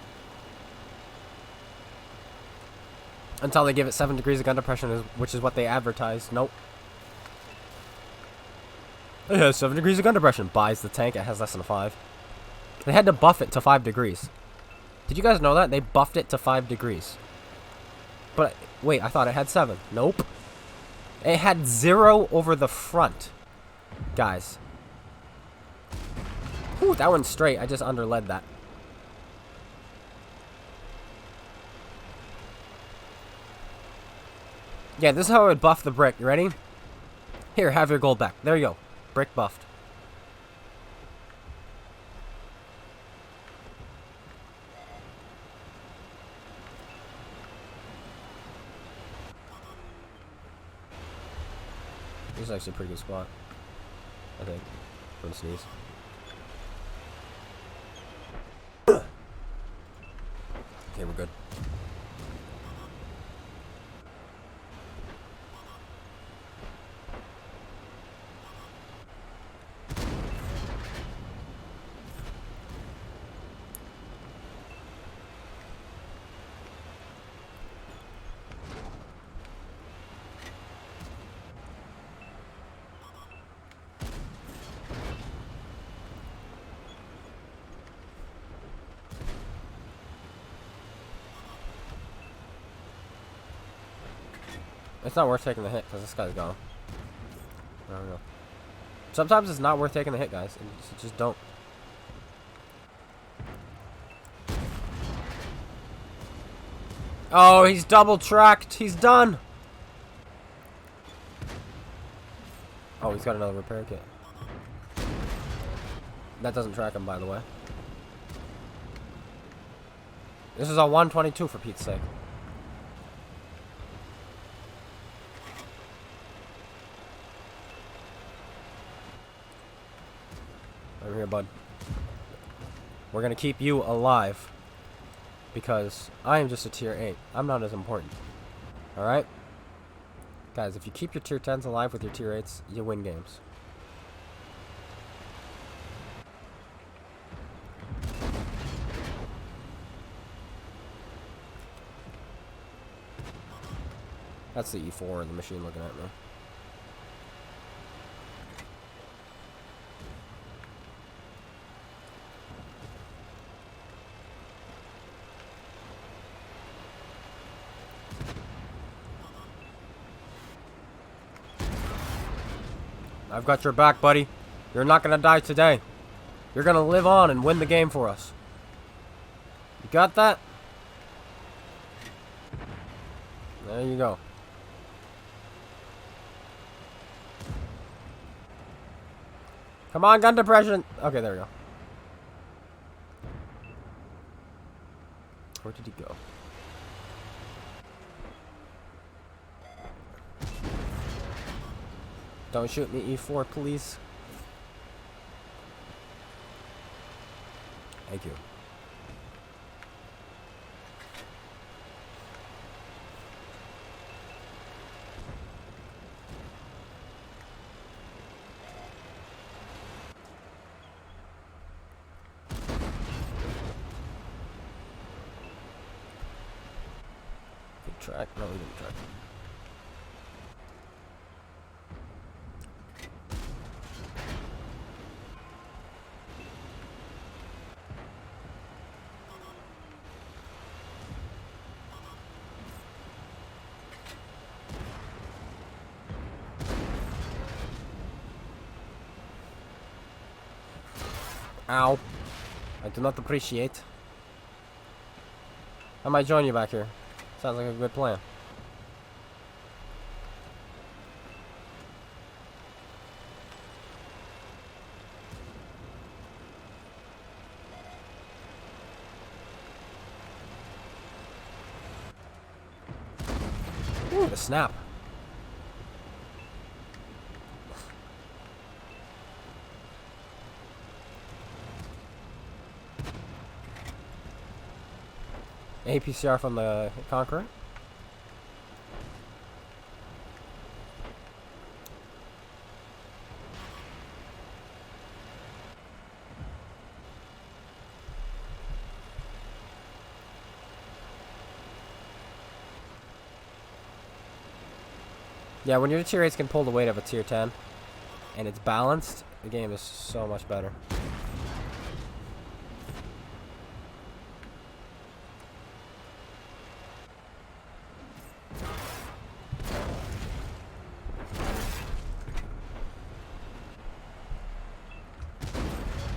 Until they give it 7 degrees of gun depression, which is what they advertise. Nope. It has 7 degrees of gun depression. Buys the tank. It has less than a 5. They had to buff it to 5 degrees. Did you guys know that? They buffed it to 5 degrees. But, wait, I thought it had 7. Nope. It had 0 over the front. Guys. Whew, that one's straight. I just underled that. Yeah, this is how I would buff the brick. You ready? Here, have your gold back. There you go. Brick buffed. This is actually a pretty good spot, I think, for the sneeze. Okay, we're good. It's not worth taking the hit because this guy's gone. I don't know. Sometimes it's not worth taking the hit, guys. Just don't. Oh, he's double tracked. He's done. Oh, he's got another repair kit. That doesn't track him, by the way. This is a 122 for Pete's sake. Over here, bud. We're gonna keep you alive. Because I am just a tier 8. I'm not as important. Alright? Guys, if you keep your tier 10s alive with your tier 8s, you win games. That's the E4 in the machine looking at me. I've got your back, buddy. You're not gonna die today. You're gonna live on and win the game for us. You got that? There you go. Come on, gun depression. Okay, there we go. Where did he go? Don't shoot me, E4, please. Thank you. Good track. No, we didn't track. Ow. I do not appreciate. I might join you back here. Sounds like a good plan. Ooh, the snap. APCR from the Conqueror. Yeah, when your tier 8s can pull the weight of a tier 10 and it's balanced, the game is so much better.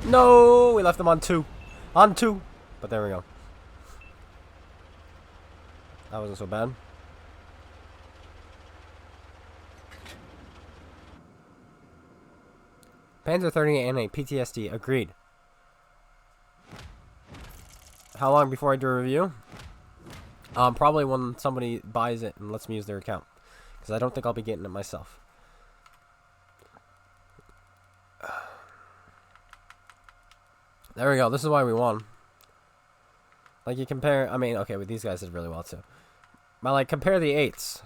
No, we left them on 2. On 2. But there we go. That wasn't so bad. Panther 30 and a PTSD. Agreed. How long before I do a review? Probably when somebody buys it and lets me use their account. Because I don't think I'll be getting it myself. There we go. This is why we won. Like, you compare... I mean, okay, but these guys did really well, too. But, like, compare the 8s.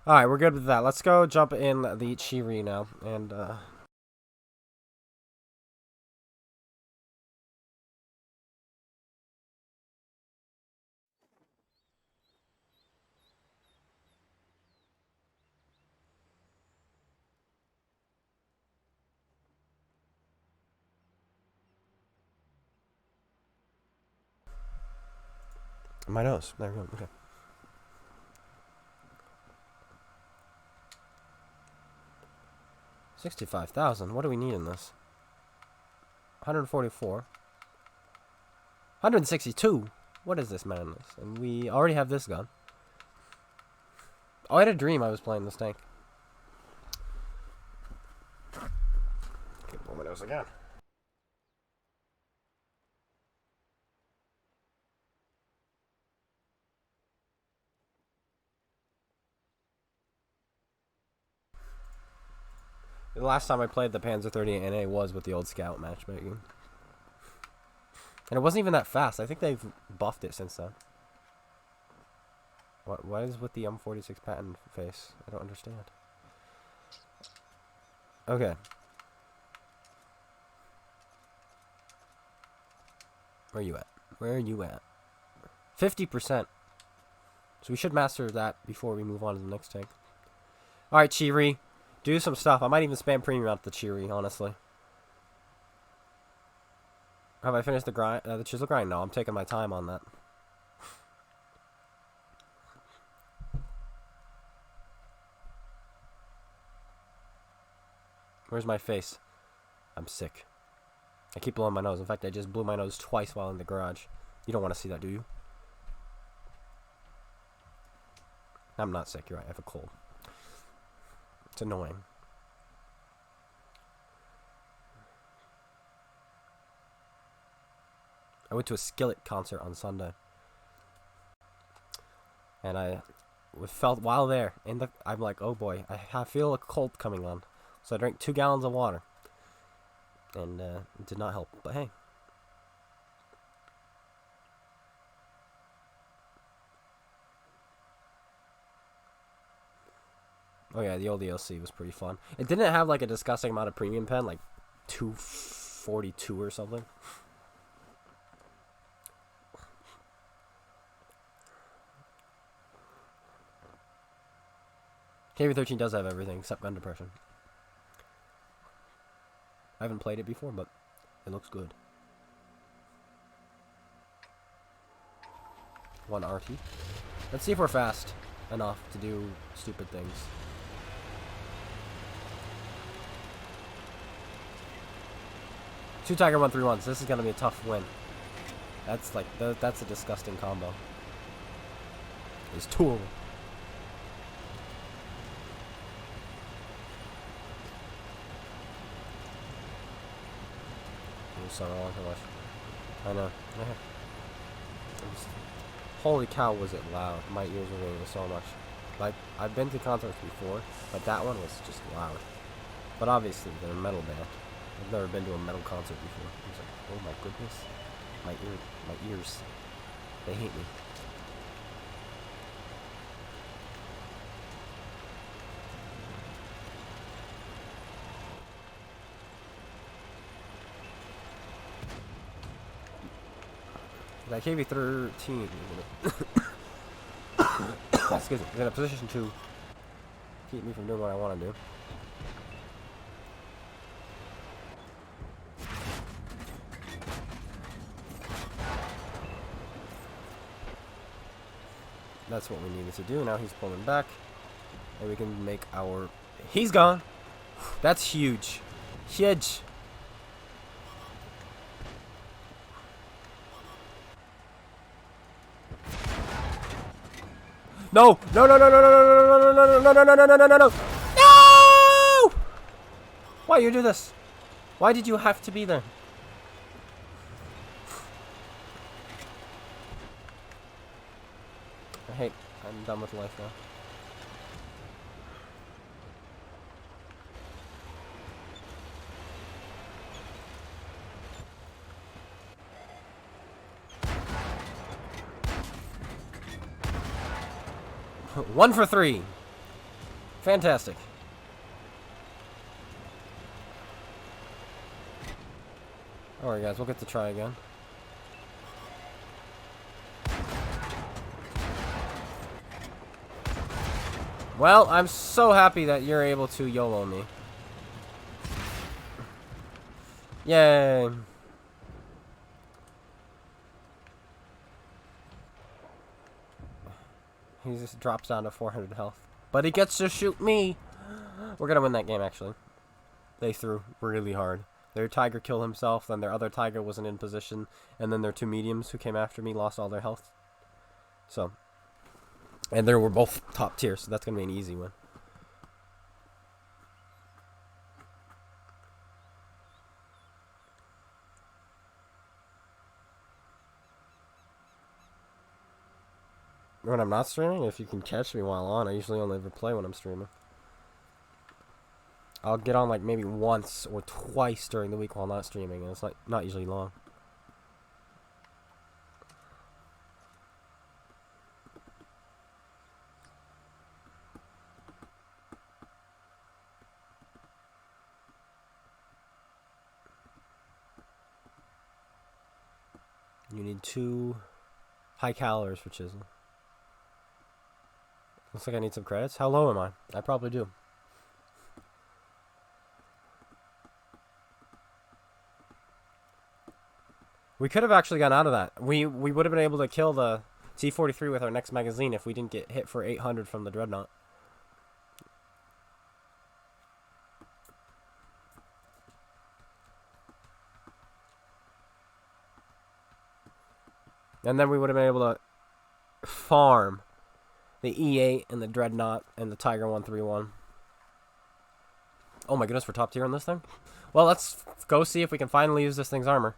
Alright, we're good with that. Let's go jump in the Chiri now. And, my nose. There we go. Okay. $65,000. What do we need in this? 144. 162. What is this madness? And we already have this gun. Oh, I had a dream I was playing this tank. Okay, blow my nose again. The last time I played the Panzer 30 NA was with the old Scout matchmaking. And it wasn't even that fast. I think they've buffed it since then. What is with the M46 patent face? I don't understand. Okay. Where are you at? Where are you at? 50%. So we should master that before we move on to the next tank. Alright, Chiri. Do some stuff. I might even spam premium out the Chiri, honestly. Have I finished the grind? The chisel grind? No, I'm taking my time on that. Where's my face? I'm sick. I keep blowing my nose. In fact, I just blew my nose twice while in the garage. You don't want to see that, do you? I'm not sick. You're right. I have a cold. It's annoying. I went to a Skillet concert on Sunday. And I felt while there, I'm like, oh boy, I feel a cold coming on. So I drank 2 gallons of water. And it did not help, but hey. Oh yeah, the old DLC was pretty fun. It didn't have like a disgusting amount of premium pen, like 242 or something. KV-13 does have everything except gun depression. I haven't played it before, but it looks good. 1 RT. Let's see if we're fast enough to do stupid things. 2 Tiger 131s. This is gonna be a tough win. That's like that's a disgusting combo. There's 2 of them. So wrong. I know. Holy cow, was it loud. My ears were ringing so much. Like, I've been to concerts before, but that one was just loud. But obviously, they're a metal band. I've never been to a metal concert before. I was like, oh my goodness. My ears. They hate me. That KV-13 excuse me, is in a position to keep me from doing what I want to do. That's what we needed to do. Now he's pulling back, and we can make our... He's gone! That's huge. Huge. No! No, no, no, no, no, no, no, no, no, no, no, no, no, no, no, no! No! Why you do this? Why did you have to be there? I'm done with life now. One for 3. Fantastic. Alright guys, we'll get to try again. Well, I'm so happy that you're able to YOLO me. Yay. He just drops down to 400 health. But he gets to shoot me. We're going to win that game, actually. They threw really hard. Their tiger killed himself, then their other tiger wasn't in position, and then their 2 mediums who came after me lost all their health. So... And they were both top tier, so that's going to be an easy win. When I'm not streaming, if you can catch me while on, I usually only ever play when I'm streaming. I'll get on like maybe once or twice during the week while not streaming, and it's like not usually long. You need 2 high calors for chisel. Looks like I need some credits. How low am I? I probably do. We could have actually gone out of that. We would have been able to kill the T-43 with our next magazine if we didn't get hit for 800 from the Dreadnought. And then we would have been able to farm the E8 and the Dreadnought and the Tiger 131. Oh my goodness, we're top tier on this thing? Well, let's go see if we can finally use this thing's armor.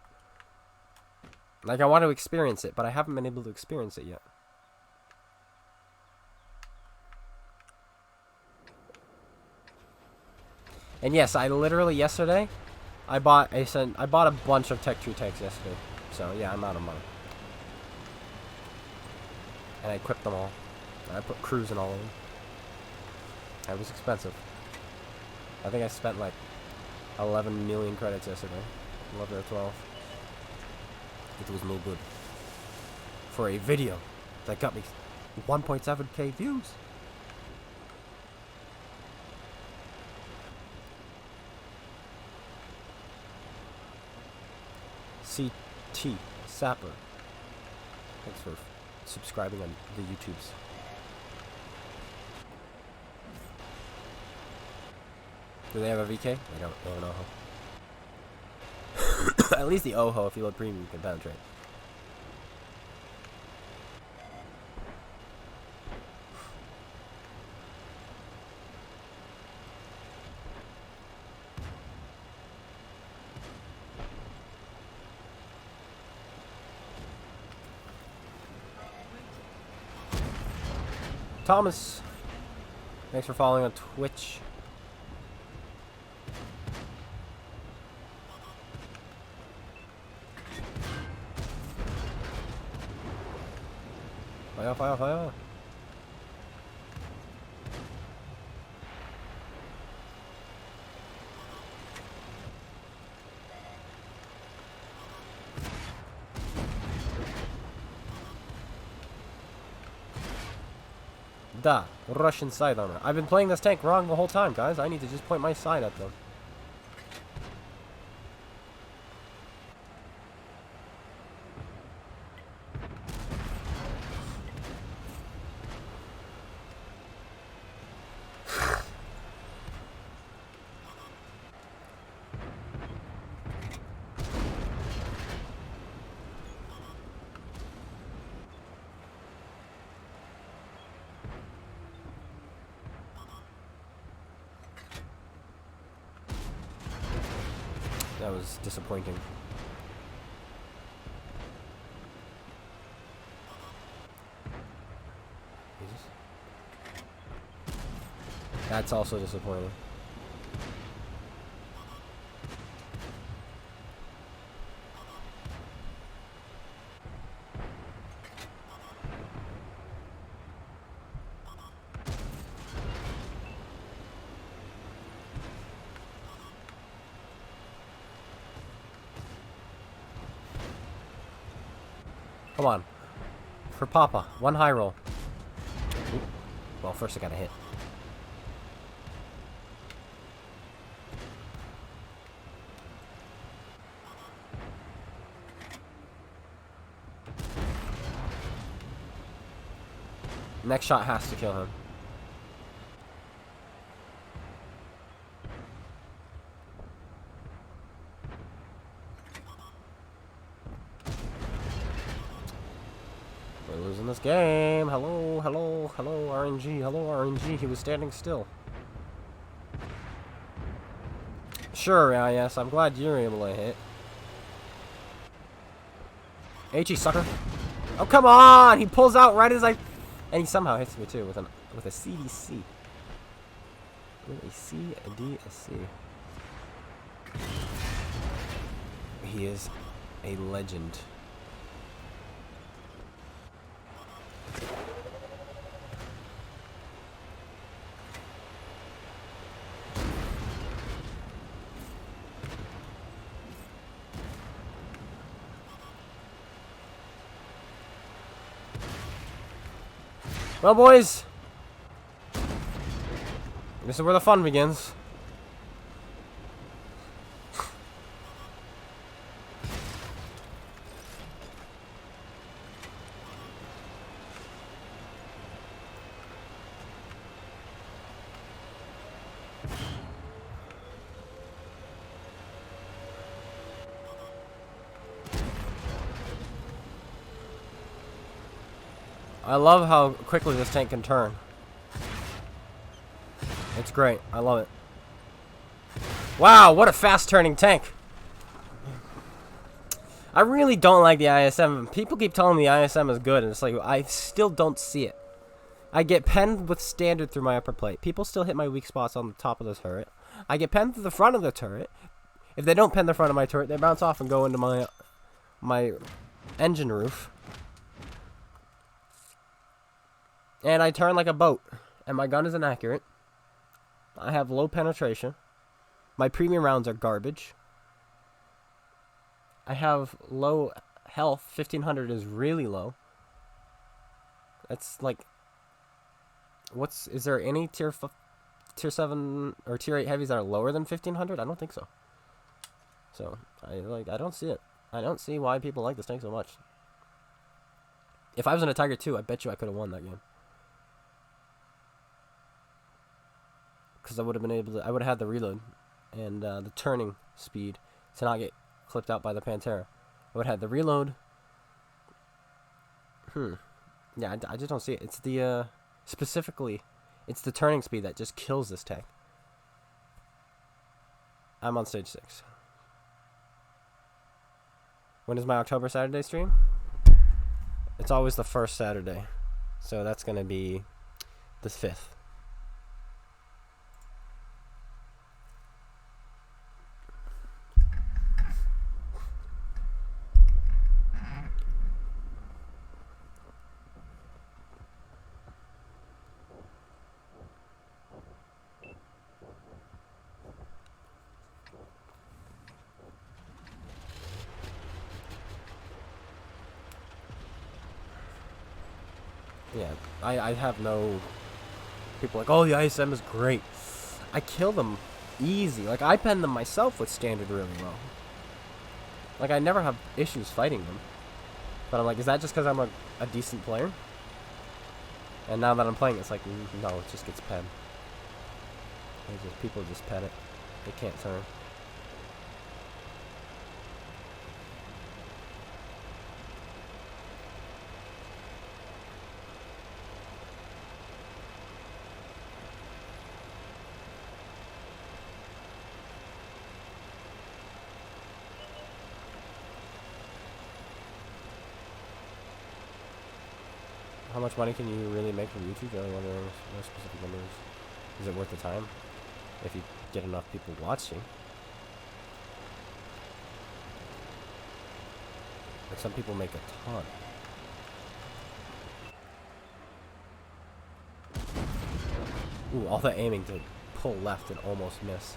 Like, I want to experience it, but I haven't been able to experience it yet. And yes, I literally yesterday, I bought a bunch of Tech 2 tanks yesterday. So yeah, I'm out of money. And I equipped them all. I put crews in all of them. It was expensive. I think I spent like 11 million credits yesterday. 11 or 12. It was no good. For a video that got me 1.7k views. CT Sapper. Thanks for subscribing on the YouTubes. Do they have a VK? They don't. They have an OHO. At least the OHO, if you load premium, can penetrate. Thomas. Thanks for following on Twitch. Fire, fire, fire. Da, Russian side armor. I've been playing this tank wrong the whole time, guys. I need to just point my side at them. That was disappointing. Jesus. That's also disappointing. Come on. For Papa. One high roll. Ooh. Well, first I gotta hit. Next shot has to kill him. We're losing this game. Hello, hello, hello, RNG. Hello, RNG. He was standing still. Sure, yes. I'm glad you're able to hit. HE, sucker. Oh, come on! He pulls out right as I... And he somehow hits me, too, with a CDC. With a C, a D, a C. He is a legend. Well, boys, this is where the fun begins. I love how quickly this tank can turn. It's great. I love it. Wow, what a fast turning tank. I really don't like the ISM. People keep telling me the ISM is good, and it's like, I still don't see it. I get penned with standard through my upper plate. People still hit my weak spots on the top of the turret. I get penned through the front of the turret. If they don't pen the front of my turret, they bounce off and go into my engine roof. And I turn like a boat. And my gun is inaccurate. I have low penetration. My premium rounds are garbage. I have low health. 1500 is really low. That's like... Is there any tier 7 or tier 8 heavies that are lower than 1500? I don't think so. So, I don't see it. I don't see why people like this tank so much. If I was in a Tiger 2, I bet you I could have won that game. Because I would have been able to, I would have had the reload and the turning speed to not get clipped out by the Panther. I would have had the reload. Yeah, I just don't see it. It's the, specifically, it's the turning speed that just kills this tank. I'm on stage 6. When is my October Saturday stream? It's always the first Saturday. So that's going to be this 5th. Yeah, I have no... People like, oh, the ISM is great. I kill them easy. Like, I pen them myself with standard really well. Like, I never have issues fighting them. But I'm like, is that just because I'm a decent player? And now that I'm playing, it's like, no, it just gets penned. People just pen it. They can't turn. How much money can you really make from YouTube? Really wondering more specific numbers. Is it worth the time? If you get enough people watching. Like some people make a ton. Ooh, all the aiming to pull left and almost miss.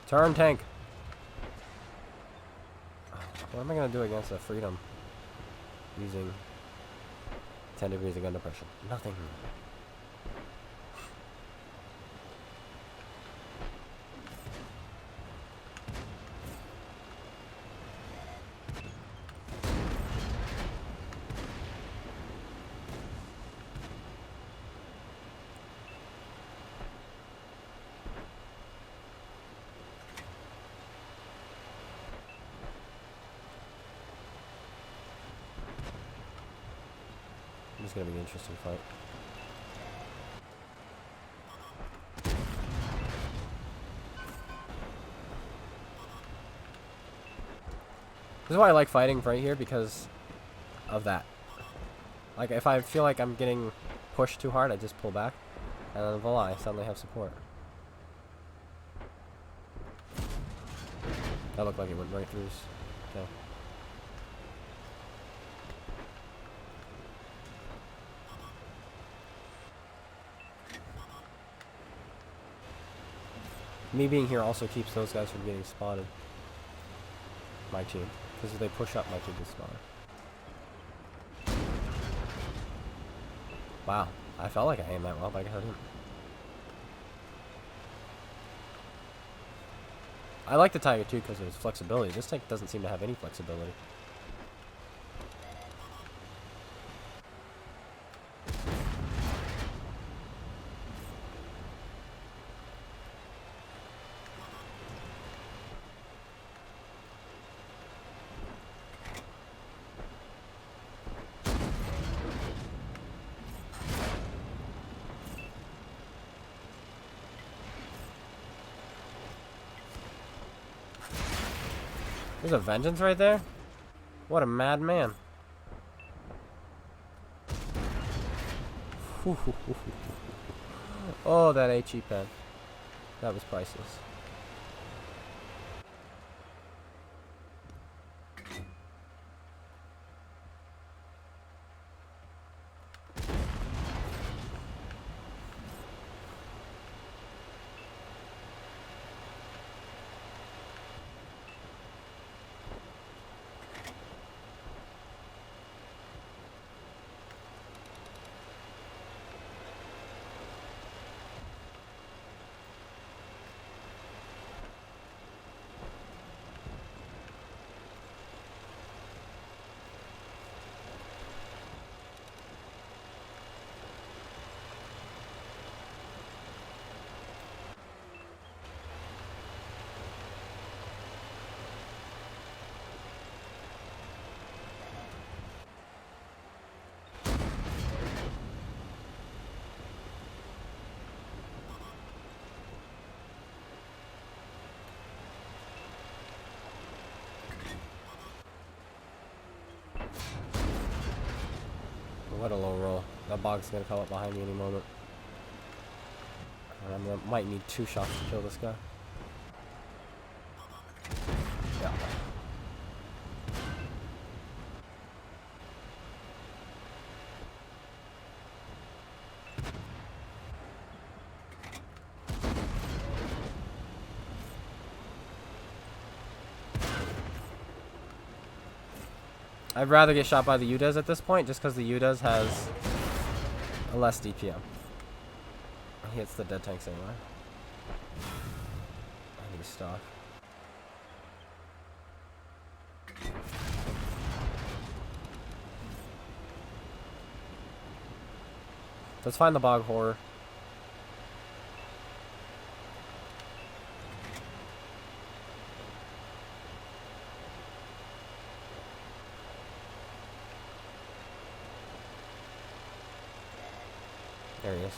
Turn tank. What am I gonna do against a freedom? Using 10 degrees of gun depression. Nothing. This is gonna be an interesting fight. This is why I like fighting right here, because of that. Like, if I feel like I'm getting pushed too hard, I just pull back. And then voila, I suddenly have support. That looked like it went right through his... Okay. Me being here also keeps those guys from getting spotted. My team. Because if they push up, my team gets spotted. Wow. I felt like I aimed that well, but I guess I didn't. I like the Tiger too because of its flexibility. This tank doesn't seem to have any flexibility. There's a vengeance right there? What a madman. Oh, that HE pen. That was priceless. That bog's gonna come up behind me any moment. And I might need 2 shots to kill this guy. Yeah. I'd rather get shot by the UDES at this point, just because the UDES has a less DPM. He hits the dead tanks anyway. I need stock. Let's find the bog horror. There he is.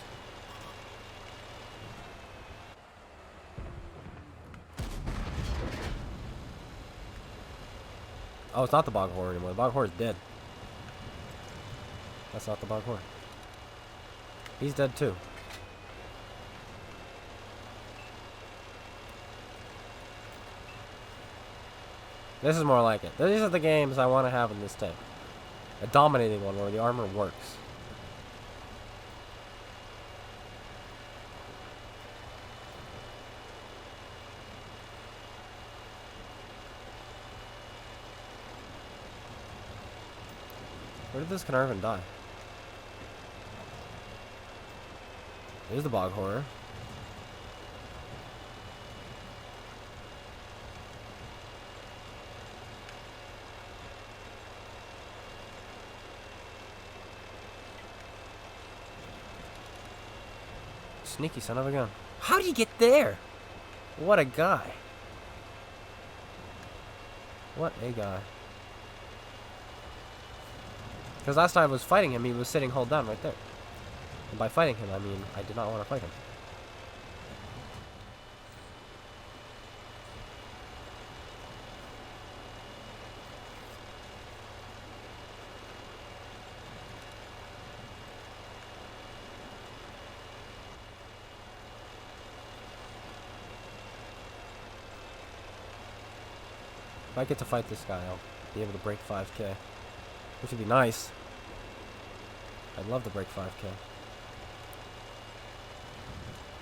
Oh, it's not the bog horror anymore. The bog horror is dead. That's not the bog horror. He's dead too. This is more like it. These are the games I want to have in this tank. A dominating one where the armor works. Where did this Carnarvon die? There's the bog horror. Sneaky son of a gun. How did he get there? What a guy. What a guy. Because last time I was fighting him, he was sitting hold down right there. And by fighting him, I mean I did not want to fight him. If I get to fight this guy, I'll be able to break 5k. Which would be nice. I'd love to break 5k.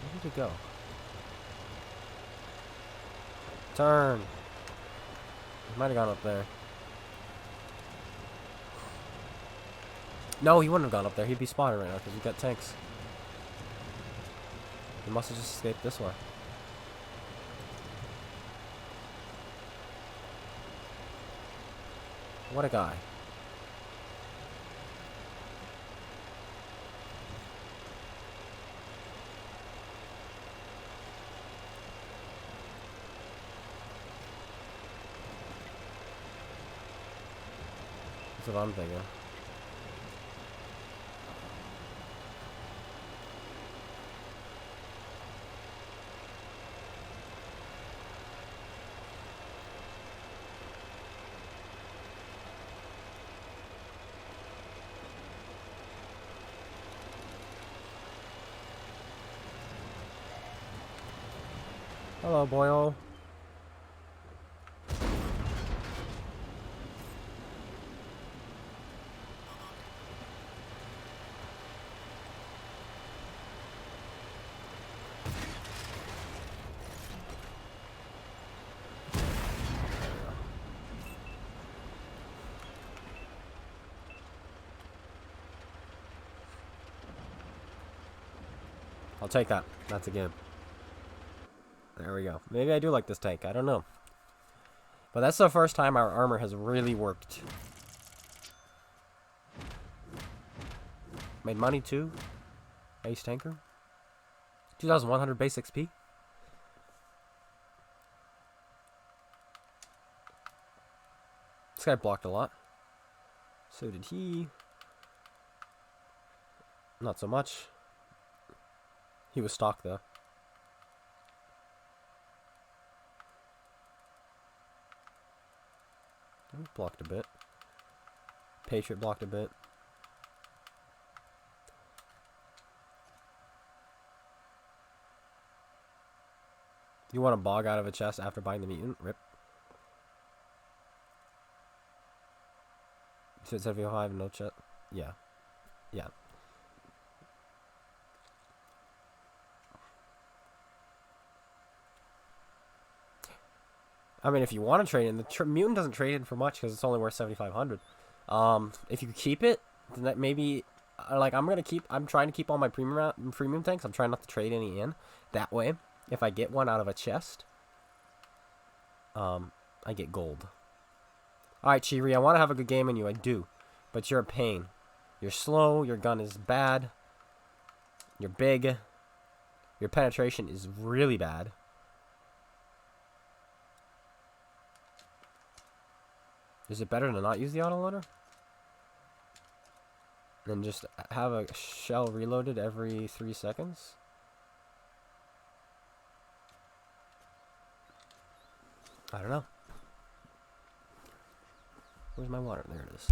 Where did it go? Turn. He might have gone up there. No, he wouldn't have gone up there. He'd be spotted right now because we've got tanks. He must have just escaped this way. What a guy. That's what I'm thinking. Hello, boyo. I'll take that. That's a game. There we go. Maybe I do like this tank. I don't know. But that's the first time our armor has really worked. Made money too. Ace tanker. 2,100 base XP. This guy blocked a lot. So did he. Not so much. He was stock though. Blocked a bit. Patriot blocked a bit. You want a bog out of a chest after buying the mutant? Rip. So it's 75, no chest. Yeah. Yeah. I mean, if you want to trade in, the mutant doesn't trade in for much because it's only worth 7,500. If you keep it, then that maybe, like, I'm trying to keep all my premium tanks. I'm trying not to trade any in. That way, if I get one out of a chest, I get gold. Alright, Chiri, I want to have a good game in you. I do. But you're a pain. You're slow. Your gun is bad. You're big. Your penetration is really bad. Is it better to not use the autoloader? And just have a shell reloaded every 3 seconds? I don't know. Where's my water? There it is.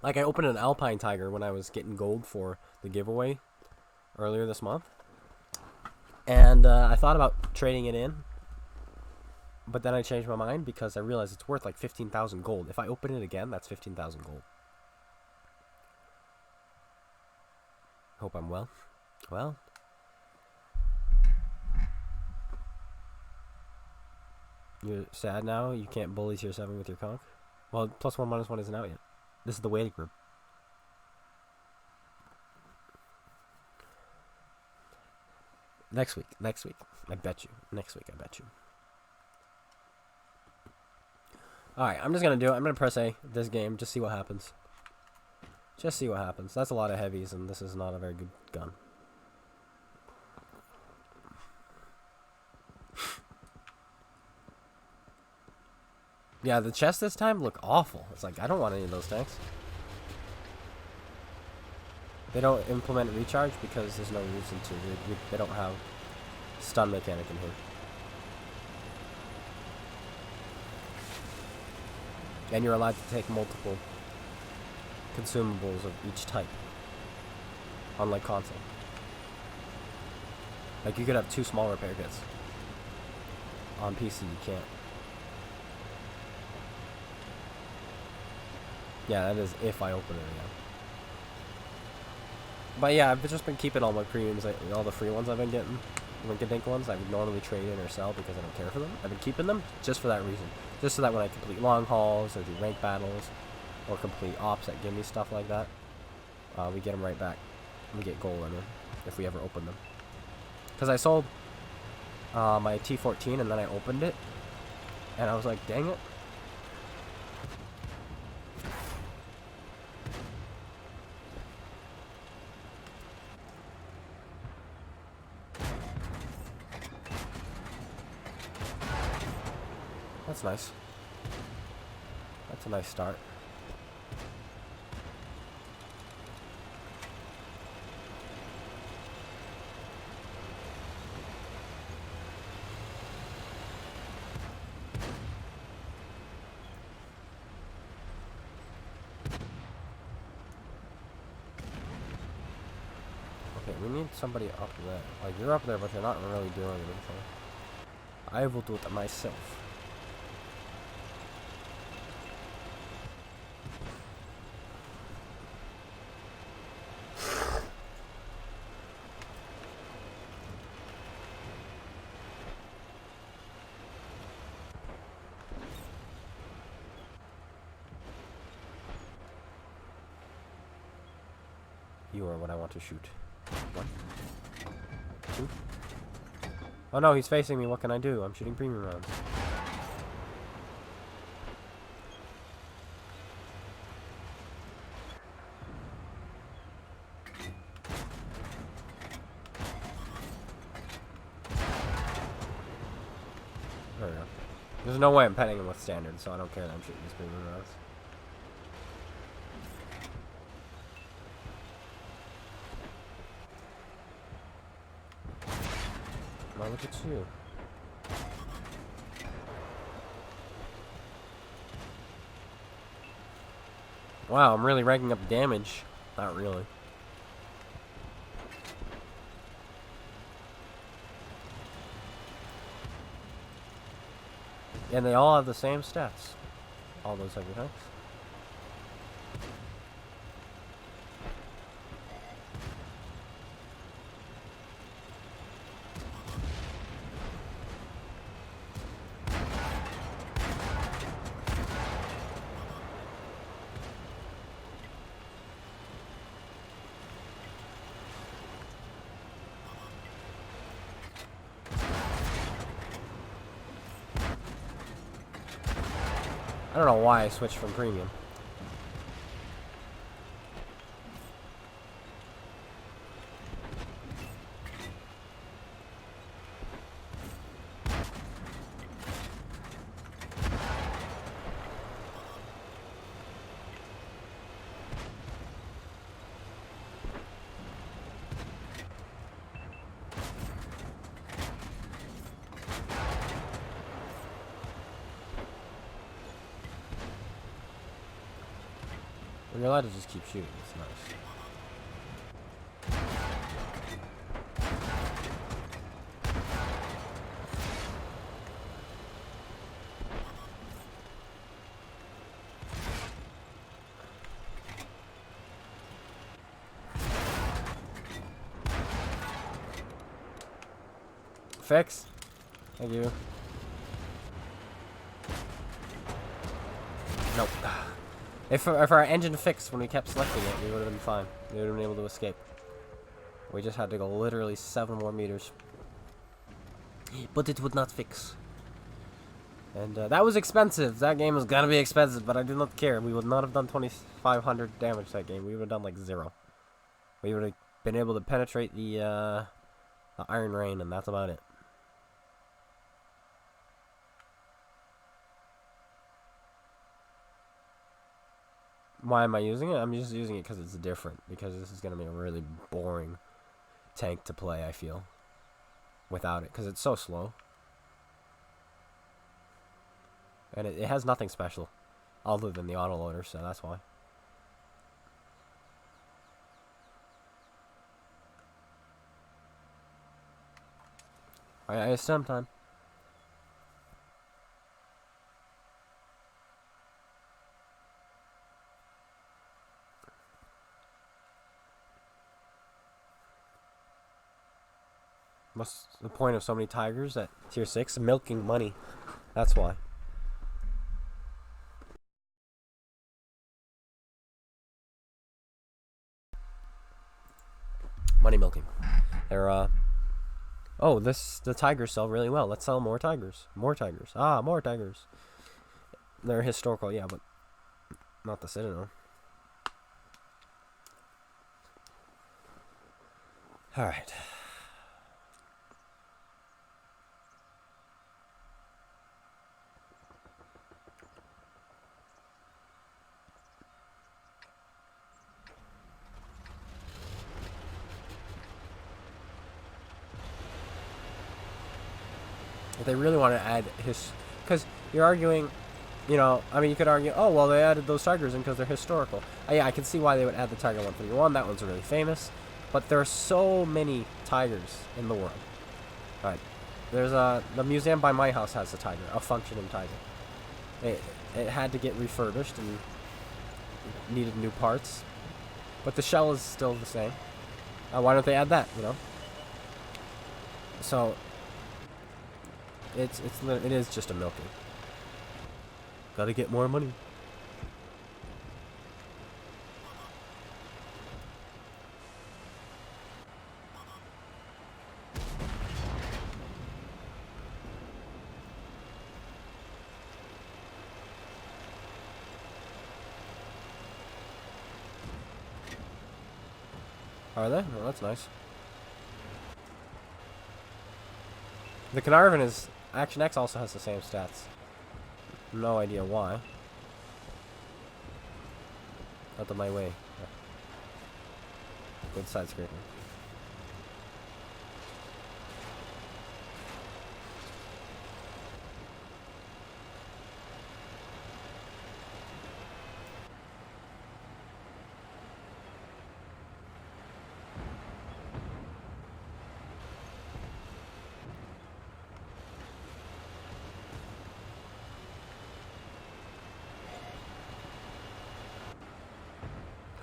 Like, I opened an Alpine Tiger when I was getting gold for the giveaway earlier this month. And I thought about trading it in. But then I changed my mind because I realized it's worth like 15,000 gold. If I open it again, that's 15,000 gold. Hope I'm well. Well. You're sad now? You can't bully tier 7 with your conch? Well, +1 -1 isn't out yet. This is the waiting room. Next week. I bet you. Next week, I bet you. Alright, I'm just going to do it. I'm going to press A this game. Just see what happens. Just see what happens. That's a lot of heavies, and this is not a very good gun. Yeah, the chests this time look awful. It's like, I don't want any of those tanks. They don't implement recharge because there's no reason to. They don't have stun mechanic in here. And you're allowed to take multiple consumables of each type. Unlike console. Like, you could have 2 small repair kits. On PC, you can't. Yeah, that is if I open it again. But yeah, I've just been keeping all my premiums, all the free ones I've been getting. Rinkadink ones I would normally trade in or sell because I don't care for them. I've been keeping them just for that reason. Just so that when I complete long hauls or do rank battles or complete ops that give me stuff like that, we get them right back. We get gold in them if we ever open them. Because I sold my T14 and then I opened it and I was like, dang it. That's nice. That's a nice start. Okay, we need somebody up there. Like, you're up there, but you're not really doing anything. I will do it myself. You are what I want to shoot. 1, 2. Oh no, he's facing me. What can I do? I'm shooting premium rounds. There we go. There's no way I'm petting him with standard, so I don't care that I'm shooting these premium rounds. Now look at you. Wow, I'm really ranking up damage. Not really. And they all have the same stats. All those heavy tanks. I don't know why I switched from premium. You're allowed to just keep shooting. It's nice. Fix. Thank you. Nope. If our engine fixed when we kept selecting it, we would have been fine. We would have been able to escape. We just had to go literally 7 more meters. But it would not fix. And that was expensive. That game was gonna be expensive, but I did not care. We would not have done 2,500 damage that game. We would have done like 0. We would have been able to penetrate the Iron Rain, and that's about it. Why am I using it? I'm just using it because it's different. Because this is going to be a really boring tank to play, I feel. Without it. Because it's so slow. And it has nothing special. Other than the autoloader, so that's why. Alright, it's time. What's the point of so many tigers at tier 6? Milking money. That's why. Money milking. They're, oh, the tigers sell really well. Let's sell more tigers. More tigers. Ah, more tigers. They're historical, yeah, but not the Citadel. Alright. If they really want to add his... Because you're arguing... You know, I mean, you could argue, oh, well, they added those tigers in because they're historical. Yeah, I can see why they would add the Tiger 131. That one's really famous. But there are so many tigers in the world. Alright. There's the museum by my house has a tiger. A functioning tiger. It had to get refurbished and needed new parts. But the shell is still the same. Why don't they add that, you know? So... It is just a milking. Gotta get more money. Are they? Oh, that's nice. The Carnarvon is... Action X also has the same stats. No idea why. Out of my way. Good side scraping.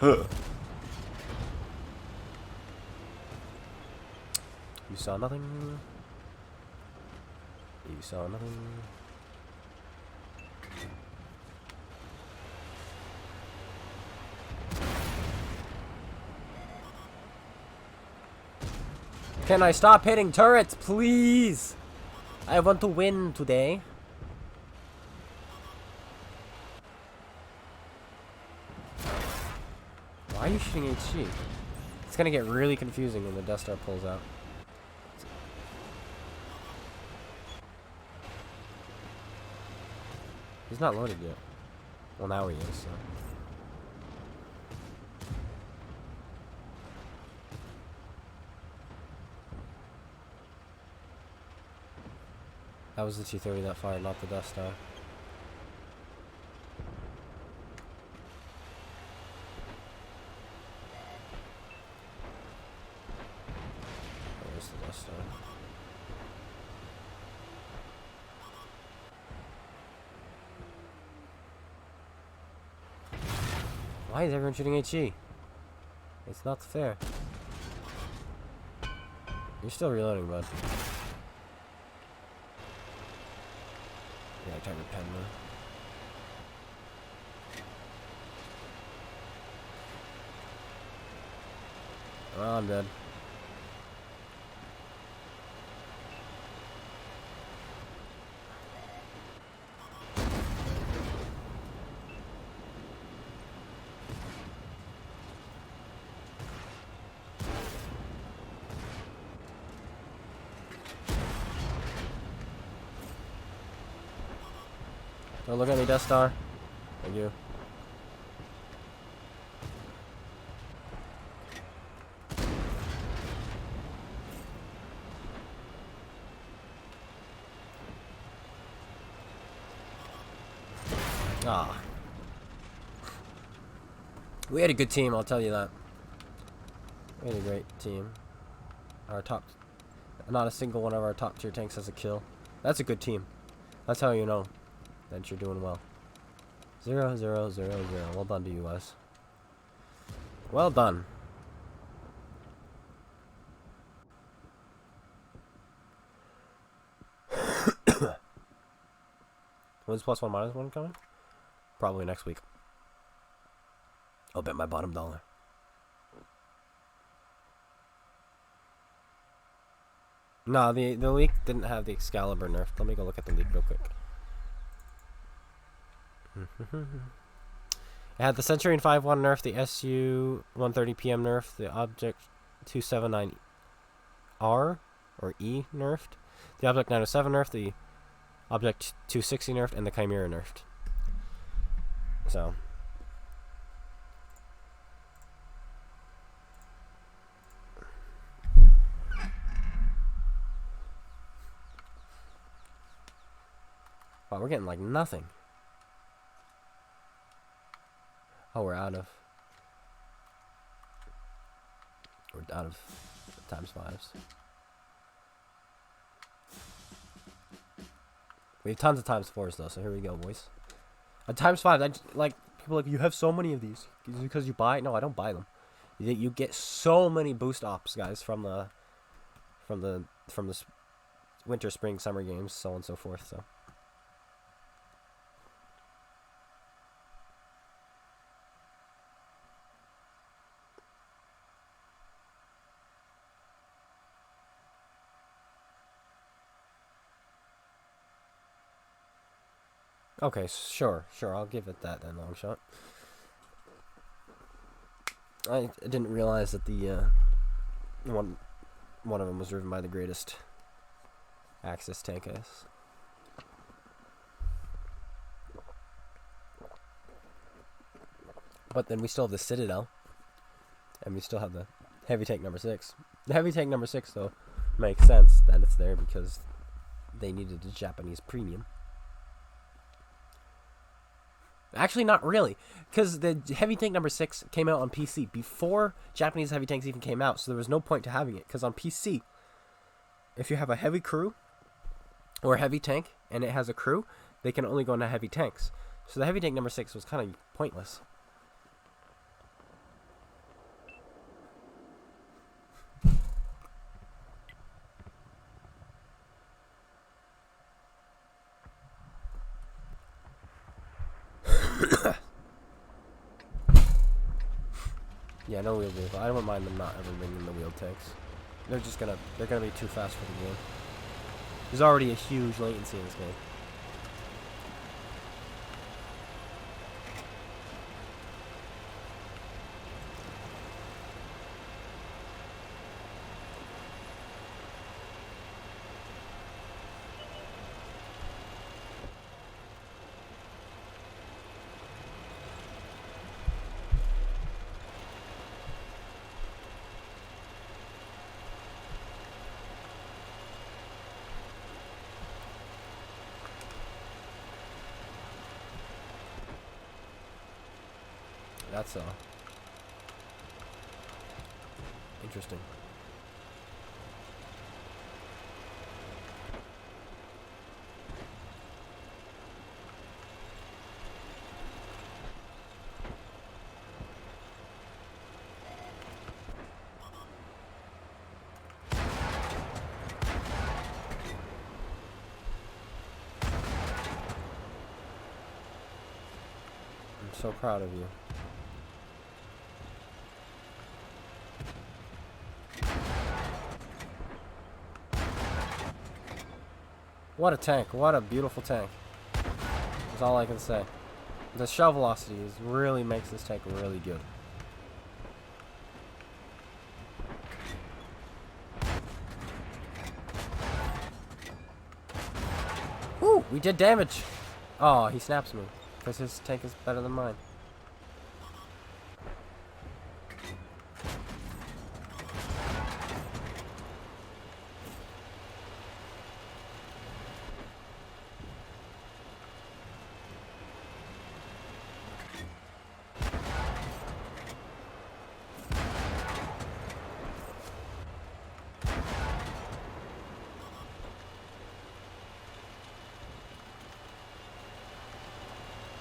You saw nothing. You saw nothing. Can I stop hitting turrets, please? I want to win today. Why are you shooting HG? It's gonna get really confusing when the Death Star pulls out. He's not loaded yet. Well, now he is, so. That was the T-30 that fired, not the Death Star. Where's the Death Star? Why is everyone shooting HE? It's not fair. You're still reloading, bud. Yeah, time to pen though. Oh, I'm dead. Don't look at me, Death Star. Thank you. Ah. We had a good team, I'll tell you that. We had a great team. Our top... Not a single one of our top tier tanks has a kill. That's a good team. That's how you know that you're doing well. 0, 0, 0, 0. Well done to you guys. Well done. When's +1 -1 coming? Probably next week. I'll bet my bottom dollar. No, the leak didn't have the Excalibur nerf. Let me go look at the leak real quick. It had the Centurion 5-1 nerf, the SU 130 PM nerf, the Object 279R or E nerfed, the Object 907 nerfed, the Object 260 nerfed, and the Chimera nerfed. So. Wow, we're getting like nothing. Oh, we're out of ×5s. We have tons of ×4s though, so here we go, boys. A ×5, like people are like, you have so many of these. Is it because you buy? No, I don't buy them. You get so many boost ops, guys, from the winter, spring, summer games, so on and so forth. So. Okay, sure, I'll give it that then, long shot. I didn't realize that the one of them was driven by the greatest Axis tank ace. But then we still have the Citadel, and we still have the heavy tank number 6. The heavy tank number 6 though makes sense that it's there because they needed a Japanese premium. Actually, not really, because the heavy tank number 6 came out on PC before Japanese heavy tanks even came out, so there was no point to having it. Because on PC, if you have a heavy crew or a heavy tank and it has a crew, they can only go into heavy tanks. So the heavy tank number 6 was kind of pointless. Yeah, no wheeled vehicle. I don't mind them not ever bringing the wheeled tanks. They're gonna be too fast for the game. There's already a huge latency in this game. That's interesting. I'm so proud of you. What a tank. What a beautiful tank. That's all I can say. The shell velocity really makes this tank really good. Woo! We did damage! Oh, he snaps me. Because his tank is better than mine.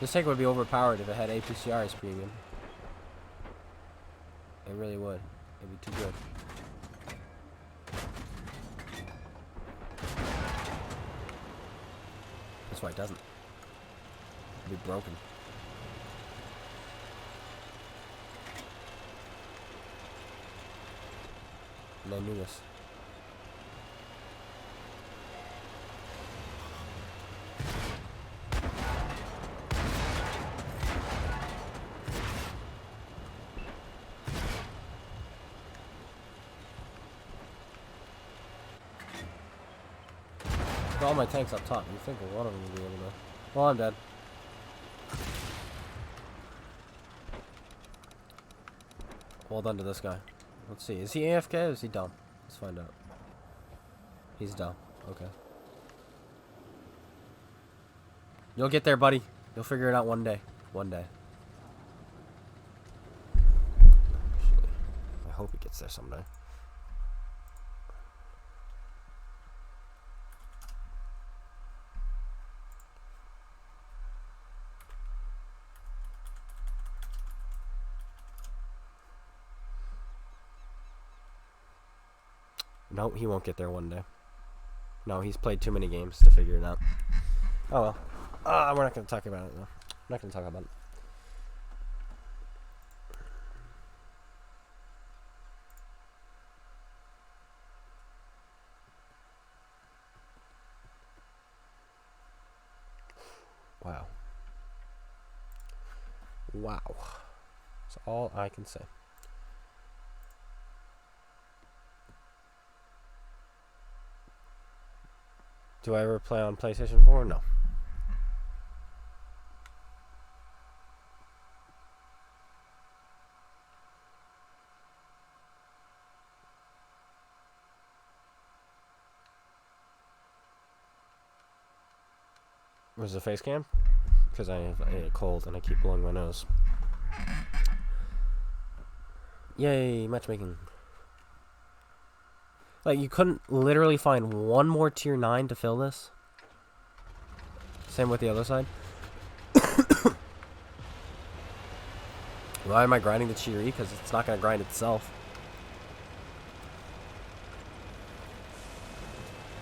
This tank would be overpowered if it had APCR as premium. It really would. It'd be too good. That's why it doesn't. It'd be broken. And I knew this. All my tanks up top. You think one of them would be able to? Well, I'm dead. Well done to this guy. Let's see. Is he AFK or is he dumb? Let's find out. He's dumb. Okay. You'll get there, buddy. You'll figure it out one day. One day. I hope he gets there someday. No, he won't get there one day. No, he's played too many games to figure it out. Oh well. We're not going to talk about it, though. I'm not going to talk about it. Wow. Wow. That's all I can say. Do I ever play on PlayStation 4? No. Was the face cam? Because I have a cold and I keep blowing my nose. Yay, matchmaking. Like, you couldn't literally find one more tier 9 to fill this? Same with the other side? Why am I grinding the Chiri? Because it's not going to grind itself.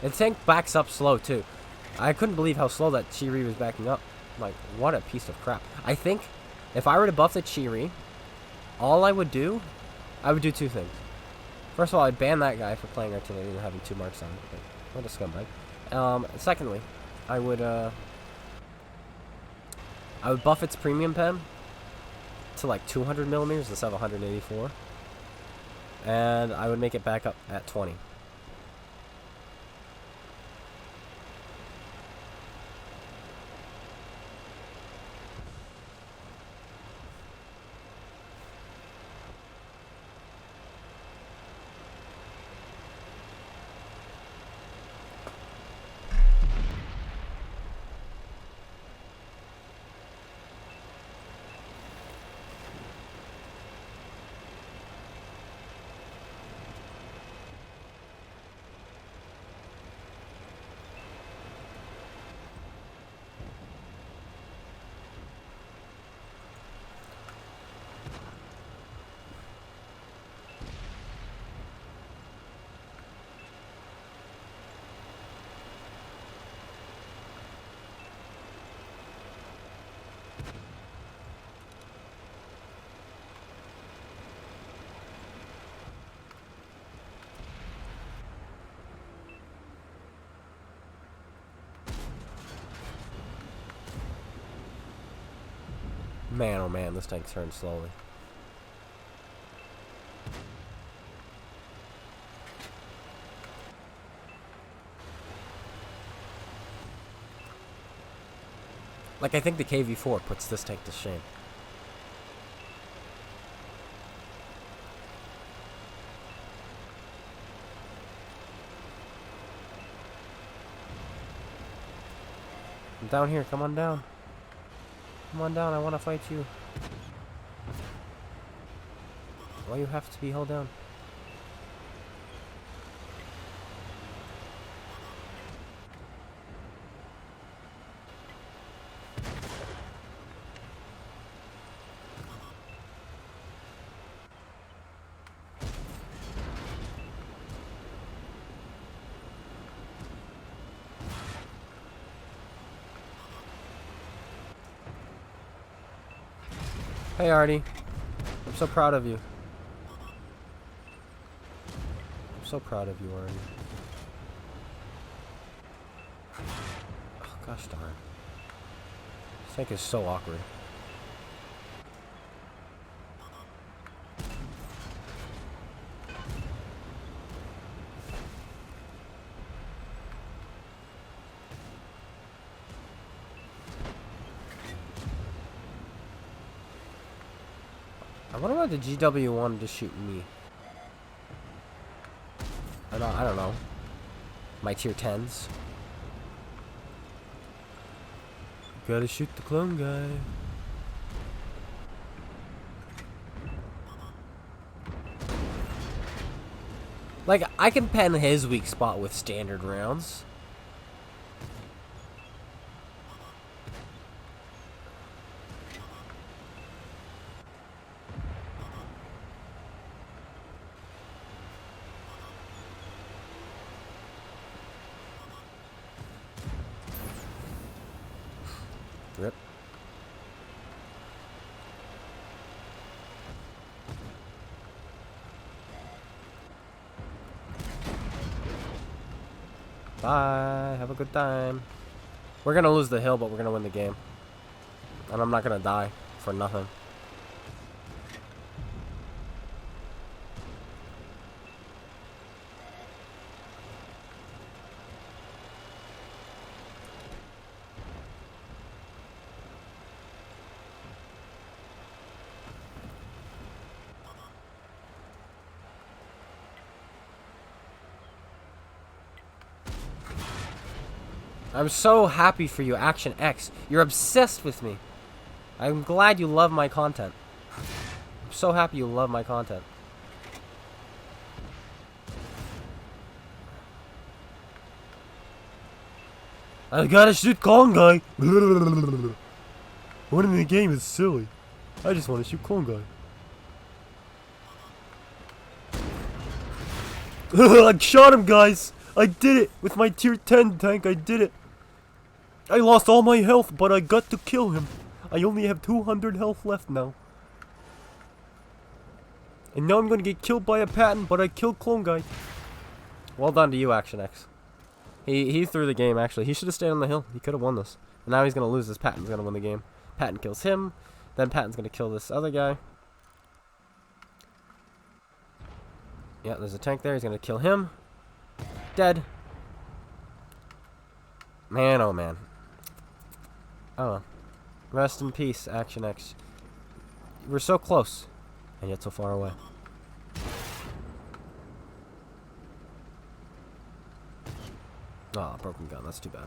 The tank backs up slow, too. I couldn't believe how slow that Chiri was backing up. Like, what a piece of crap. I think if I were to buff the Chiri all I would do two things. First of all, I'd ban that guy for playing artillery and having 2 marks on it. What a scumbag. Secondly, I would buff its premium pen to like 200 millimeters instead of 184. And I would make it back up at 20. Man, oh man, this tank turns slowly. Like, I think the KV-4 puts this tank to shame. I'm down here, come on down. Come on down, I want to fight you. Why you have to be held down? Hey Artie, I'm so proud of you. I'm so proud of you, Artie. Oh, gosh darn. This tank is so awkward. I wonder why the GW wanted to shoot me. I don't know. My tier 10s. Gotta shoot the clone guy. Like, I can pen his weak spot with standard rounds. Rip. Bye. Have a good time. We're gonna lose the hill, but we're gonna win the game. And I'm not gonna die for nothing. I'm so happy for you, Action X. You're obsessed with me. I'm glad you love my content. I'm so happy you love my content. I gotta shoot clone guy. Winning the game is silly. I just want to shoot clone guy. I shot him, guys. I did it with my tier 10 tank. I did it. I lost all my health, but I got to kill him. I only have 200 health left now. And now I'm gonna get killed by a Patton, but I killed Clone Guy. Well done to you, Action X. He threw the game, actually. He should have stayed on the hill. He could have won this. And now he's gonna lose this. Patton's gonna win the game. Patton kills him. Then Patton's gonna kill this other guy. Yeah, there's a tank there. He's gonna kill him. Dead. Man, oh man. Oh. Rest in peace, Action X. We're so close, and yet so far away. Oh, broken gun. That's too bad.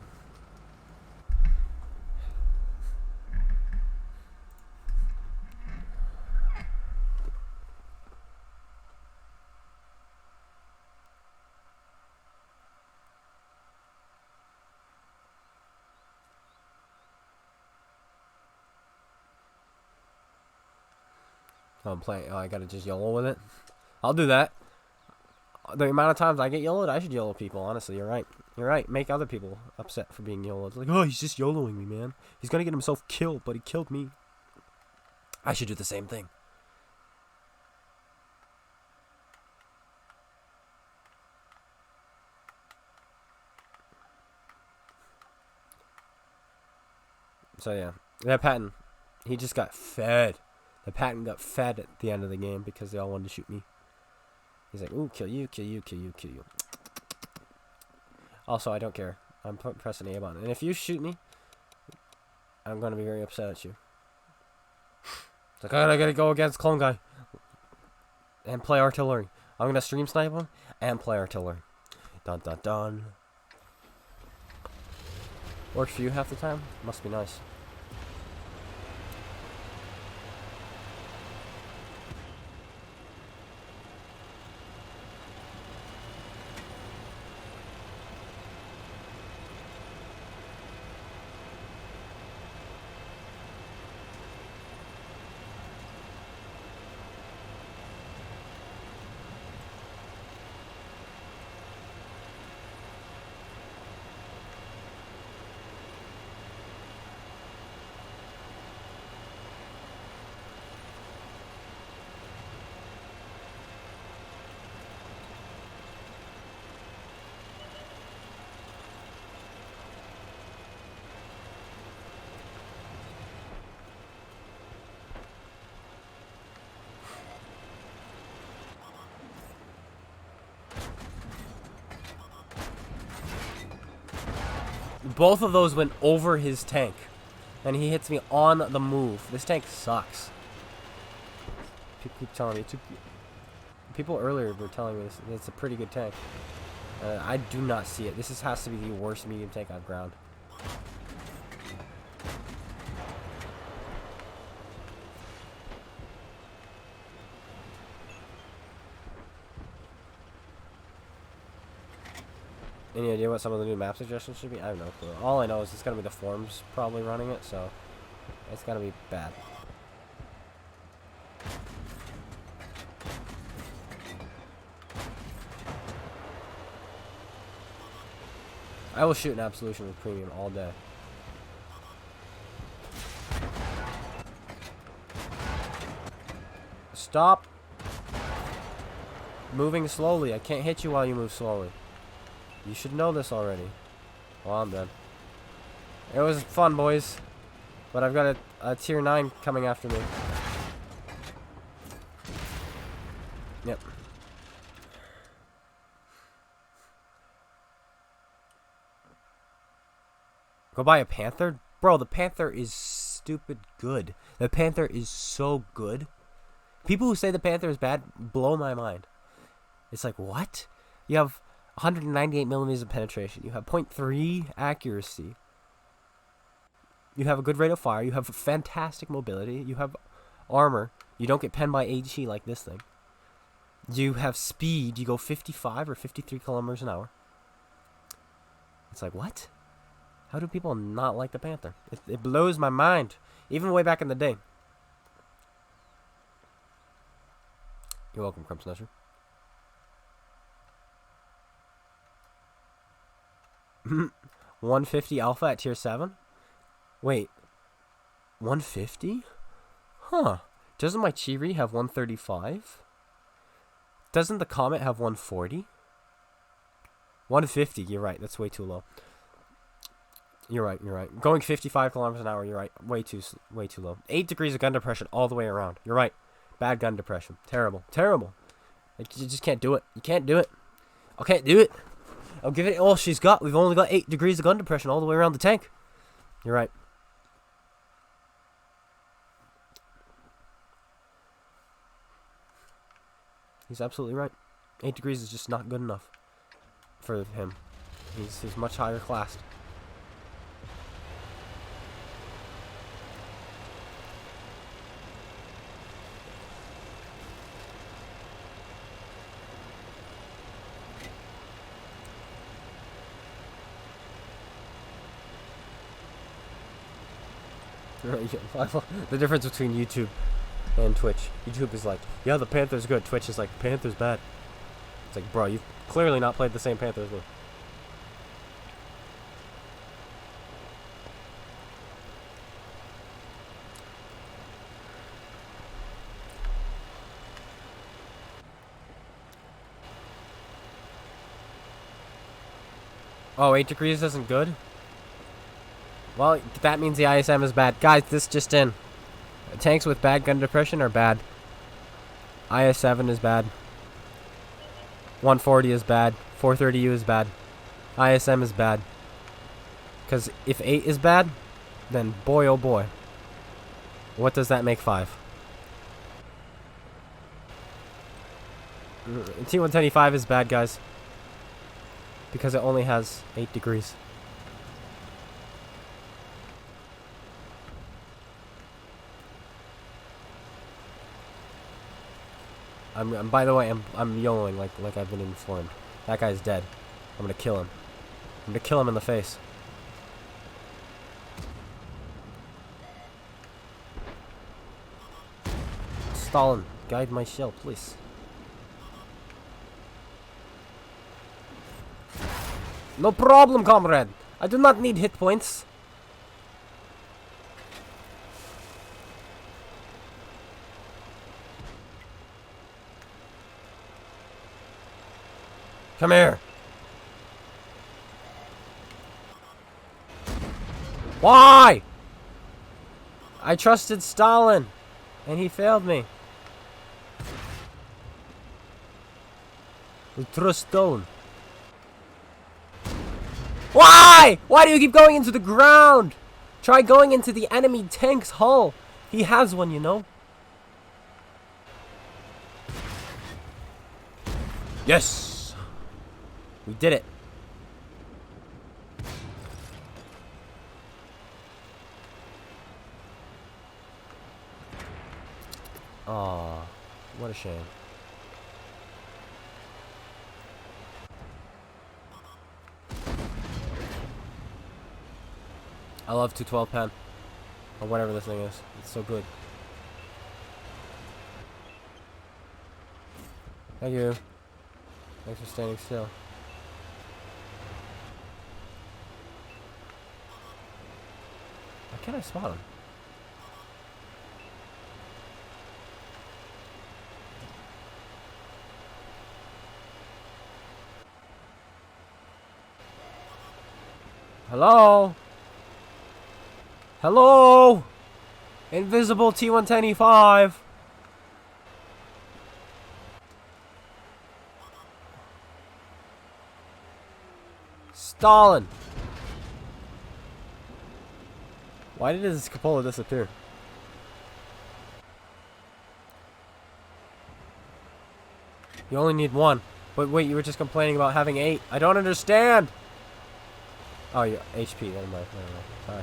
Oh, I'm playing. Oh, I gotta just YOLO with it. I'll do that. The amount of times I get YOLO'd, I should YOLO people. Honestly, you're right. You're right. Make other people upset for being YOLO'd. Like, oh, he's just YOLOing me, man. He's gonna get himself killed, but he killed me. I should do the same thing. So yeah, that Patton, he just got fed. The Patton got fed at the end of the game because they all wanted to shoot me. He's like, ooh, kill you, kill you, kill you, kill you. Also, I don't care. I'm pressing A button. And if you shoot me, I'm going to be very upset at you. It's like, I gotta go against Clone Guy. And play artillery. I'm going to stream snipe him and play artillery. Dun dun dun. Works for you half the time? Must be nice. Both of those went over his tank. And he hits me on the move. This tank sucks. People keep telling me. People earlier were telling me it's a pretty good tank. I do not see it. This has to be the worst medium tank I've ground. Any idea what some of the new map suggestions should be? I have no clue. All I know is it's going to be the forums probably running it, so it's going to be bad. I will shoot an Absolution with Premium all day. Stop moving slowly. I can't hit you while you move slowly. You should know this already. Well, I'm done. It was fun, boys. But I've got a tier 9 coming after me. Yep. Go buy a Panther? Bro, the Panther is stupid good. The Panther is so good. People who say the Panther is bad blow my mind. It's like, what? You have 198 millimeters of penetration. You have 0.3 accuracy. You have a good rate of fire. You have fantastic mobility. You have armor. You don't get penned by HE like this thing. You have speed. You go 55 or 53 kilometers an hour. It's like, what? How do people not like the Panther? It blows my mind. Even way back in the day. You're welcome, Crump Snatcher. 150 alpha at tier 7? Wait. 150? Huh. Doesn't my Chiri have 135? doesn't the Comet have 140? 150, you're right. That's way too low. You're right. Going 55 kilometers an hour, you're right. Way too low. 8 degrees of gun depression all the way around. You're right. Bad gun depression. Terrible. Like, you just can't do it. You can't do it. I can't do it. I'll give it all she's got. We've only got 8 degrees of gun depression all the way around the tank. You're right. He's absolutely right. 8 degrees is just not good enough for him. He's much higher classed. The difference between YouTube and Twitch. YouTube is like, yeah, the Panther's good. Twitch is like, Panther's bad. It's like, bro, you've clearly not played the same Panther as me. Oh, 8 degrees isn't good? Well, that means the ISM is bad. Guys, this just in. Tanks with bad gun depression are bad. IS-7 is bad. 140 is bad. 430U is bad. ISM is bad. Because if 8 is bad, then boy oh boy. What does that make 5? T-125 is bad, guys. Because it only has 8 degrees. By the way, I'm YOLOing like I've been informed. That guy's dead. I'm gonna kill him. I'm gonna kill him in the face. Stalin, guide my shell, please. No problem, comrade. I do not need hit points. Come here. Why? I trusted Stalin, and he failed me. We trust Stalin. Why? Why do you keep going into the ground? Try going into the enemy tank's hull. He has one, you know. Yes. We did it. Aw, what a shame. I love 212 pen. Or whatever this thing is. It's so good. Thank you. Thanks for standing still. Why can't I spot him? Hello? Hello? Invisible T-125. Stalin. Why did his cupola disappear? You only need 1. But wait, you were just complaining about having 8. I don't understand! Oh, yeah, HP. Never mind. Sorry.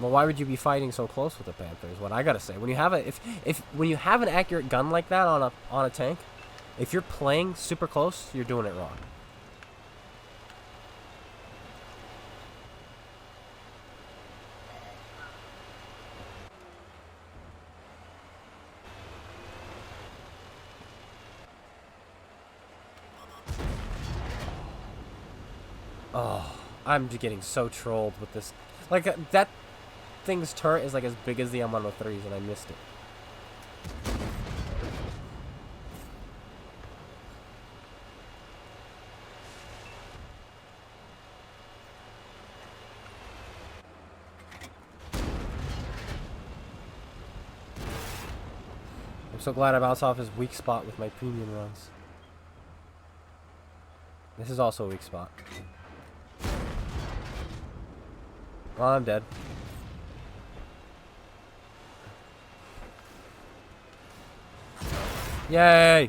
Well, why would you be fighting so close with the Panther is what I gotta say. When you have a when you have an accurate gun like that on a tank, if you're playing super close, you're doing it wrong. Oh, I'm getting so trolled with this. Like that thing's turret is like as big as the M103's, and I missed it. I'm so glad I bounced off his weak spot with my premium runs. This is also a weak spot. Well, I'm dead. Yay!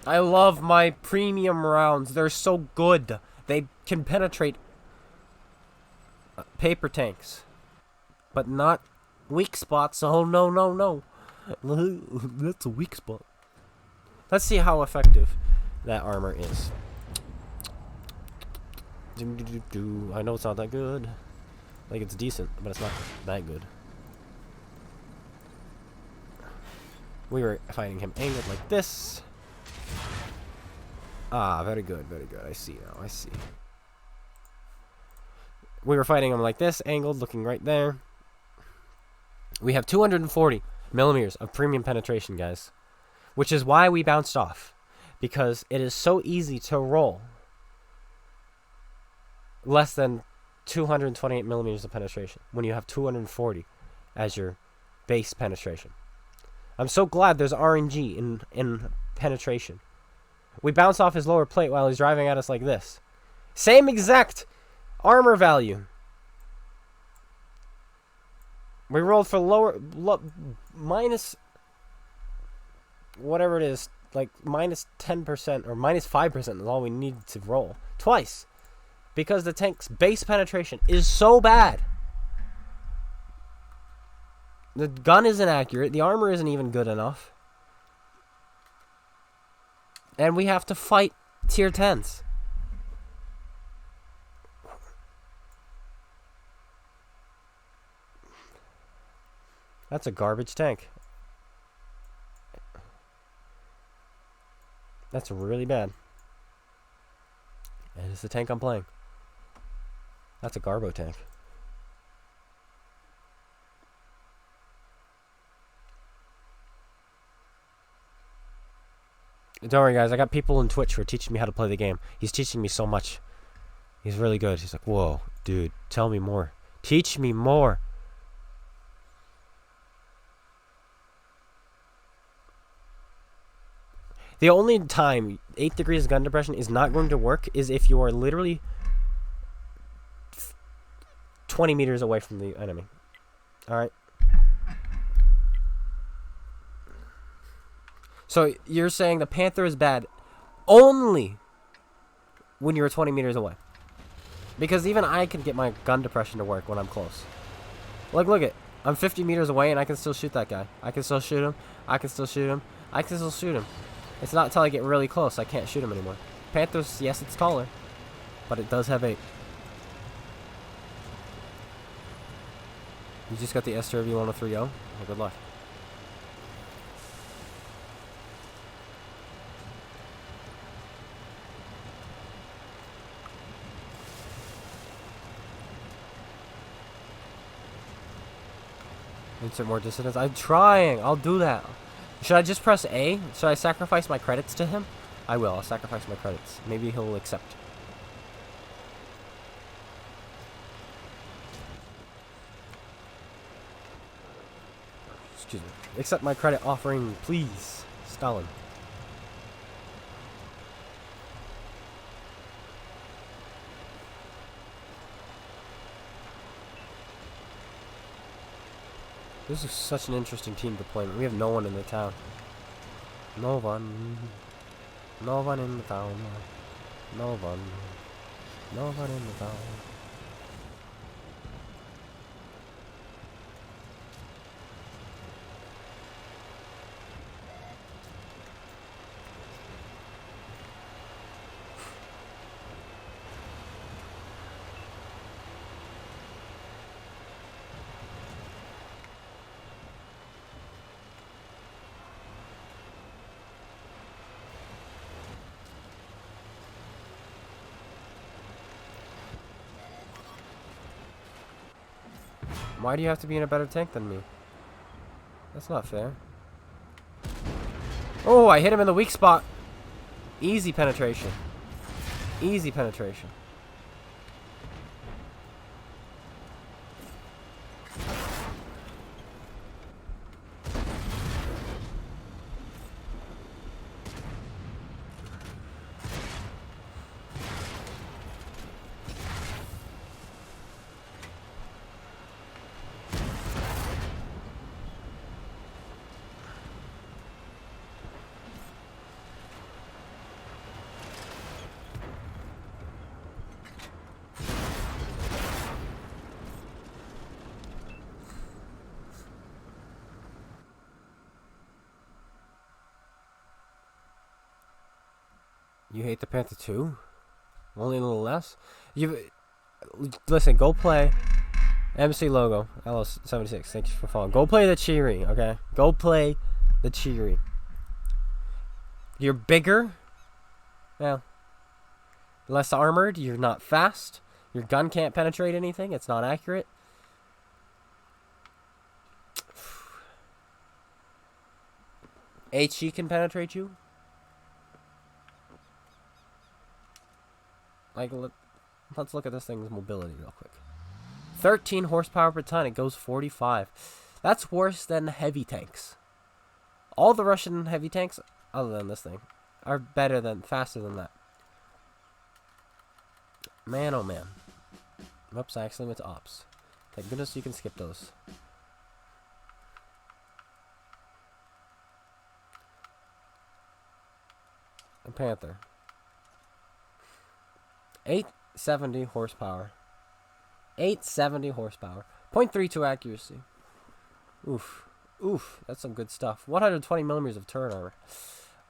I love my premium rounds. They're so good. They can penetrate paper tanks. But not weak spots. Oh, no, no, no. That's a weak spot. Let's see how effective that armor is. I know it's not that good. Like, it's decent, but it's not that good. We were fighting him angled like this. Ah, very good, very good. I see now, I see. We were fighting him like this, angled, looking right there. We have 240 millimeters of premium penetration, guys. Which is why we bounced off. Because it is so easy to roll less than 228 millimeters of penetration when you have 240 as your base penetration. I'm so glad there's RNG in penetration. We bounce off his lower plate while he's driving at us like this. Same exact armor value. We rolled for minus whatever it is, like minus 10% or minus 5% is all we need to roll. Twice. Because the tank's base penetration is so bad. The gun isn't accurate. The armor isn't even good enough. And we have to fight tier 10s. That's a garbage tank. That's really bad. And it's the tank I'm playing. That's a Garbo tank. Don't worry, guys. I got people on Twitch who are teaching me how to play the game. He's teaching me so much. He's really good. He's like, whoa, dude, tell me more. Teach me more. The only time 8 degrees gun depression is not going to work is if you are literally 20 meters away from the enemy. Alright? So you're saying the Panther is bad only when you're 20 meters away. Because even I can get my gun depression to work when I'm close. Like, look it. I'm 50 meters away and I can still shoot that guy. I can still shoot him. I can still shoot him. I can still shoot him. It's not until I get really close I can't shoot him anymore. Panthers, yes, it's taller. But it does have 8. You just got the SRV 1030. Well, good luck. Insert more dissonance. I'm trying. I'll do that. Should I just press A? Should I sacrifice my credits to him? I will. I'll sacrifice my credits. Maybe he'll accept. Excuse me. Accept my credit offering, please, Stalin. This is such an interesting team deployment. We have no one in the town. No one. No one in the town. No one. No one in the town. Why do you have to be in a better tank than me? That's not fair. Oh, I hit him in the weak spot. Easy penetration. Easy penetration. You hate the Panther too? Only a little less? Listen, go play MC Logo, LS76. Thank you for following. Go play the Cheery, okay? Go play the Cheery. You're bigger. Well, less armored. You're not fast. Your gun can't penetrate anything. It's not accurate. HE can penetrate you. Like, let's look at this thing's mobility real quick. 13 horsepower per ton. It goes 45. That's worse than heavy tanks. All the Russian heavy tanks, other than this thing, are faster than that. Man, oh man. Oops, I accidentally went to ops. Thank goodness you can skip those. A Panther. 870 horsepower. 870 horsepower. 0.32 accuracy. Oof. Oof. That's some good stuff. 120 millimeters of turret armor.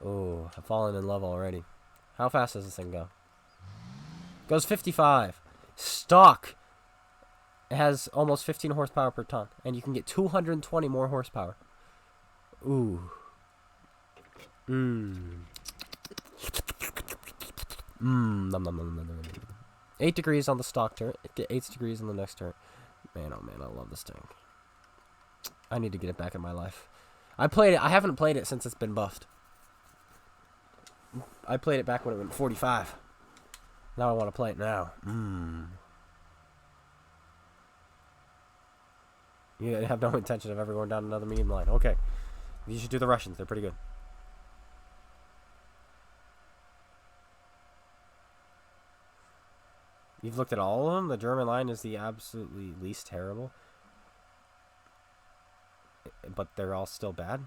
Oh, I've fallen in love already. How fast does this thing go? Goes 55. Stock. It has almost 15 horsepower per ton. And you can get 220 more horsepower. Ooh. Mmm. Mmm. 8 degrees on the stock turret. 8 degrees on the next turret. Man, oh man, I love this tank. I need to get it back in my life. I haven't played it since it's been buffed. I played it back when it went 45. Now I want to play it now. You have no intention of ever going down another medium line. Okay. You should do the Russians. They're pretty good. You've looked at all of them? The German line is the absolutely least terrible. But they're all still bad?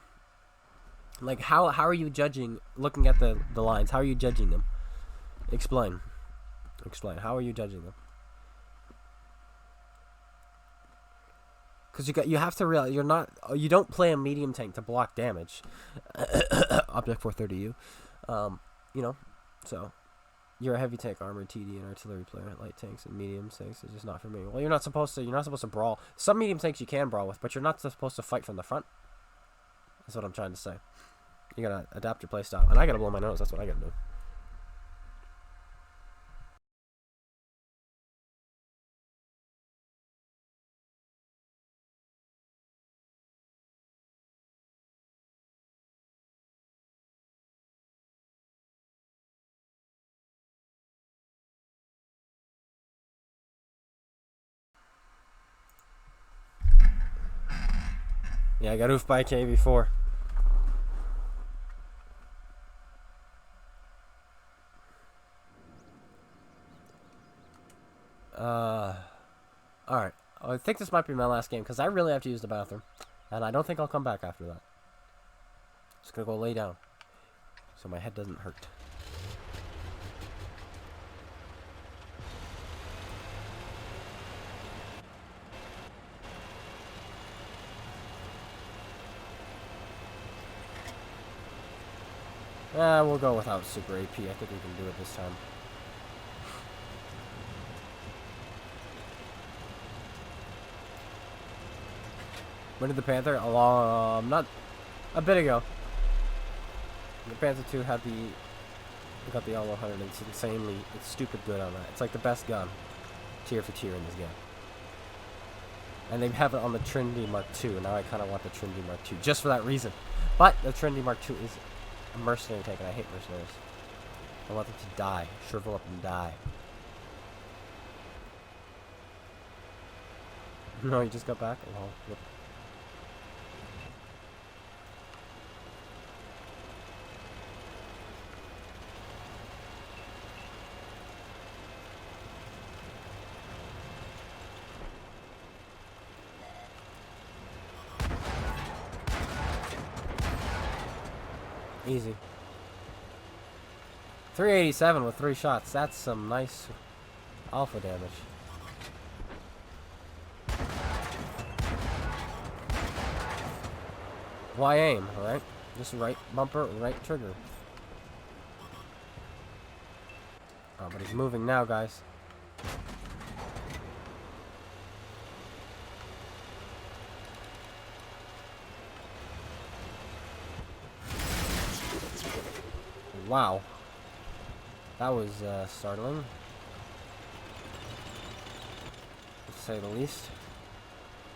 Like, how are you judging, looking at the lines? How are you judging them? Explain. Explain. How are you judging them? Because you have to realize you don't play a medium tank to block damage. Object 430U. You know, so you're a heavy tank, armored TD, and artillery player. Light tanks and medium tanks is just not for me. Well, you're not supposed to brawl. Some medium tanks you can brawl with, but you're not supposed to fight from the front. That's what I'm trying to say. You gotta adapt your playstyle. And I gotta blow my nose. That's what I gotta do. Yeah, I got oofed by KV4. Alright. I think this might be my last game, because I really have to use the bathroom. And I don't think I'll come back after that. Just gonna go lay down, so my head doesn't hurt. We'll go without super AP. I think we can do it this time. When did the Panther? Not a bit ago. The Panther 2 got the L100. It's stupid good on that. It's like the best gun, tier for tier in this game. And they have it on the Trinity Mark II. And now I kind of want the Trinity Mark II just for that reason. But the Trinity Mark II is a mercenary tank, and I hate mercenaries. I want them to die. Shrivel up and die. No, you just got back? Oh, yep. Easy. 387 with 3 shots. That's some nice alpha damage. Why aim, alright? Just right bumper, right trigger. Oh, but he's moving now, guys. Wow. That was startling, to say the least.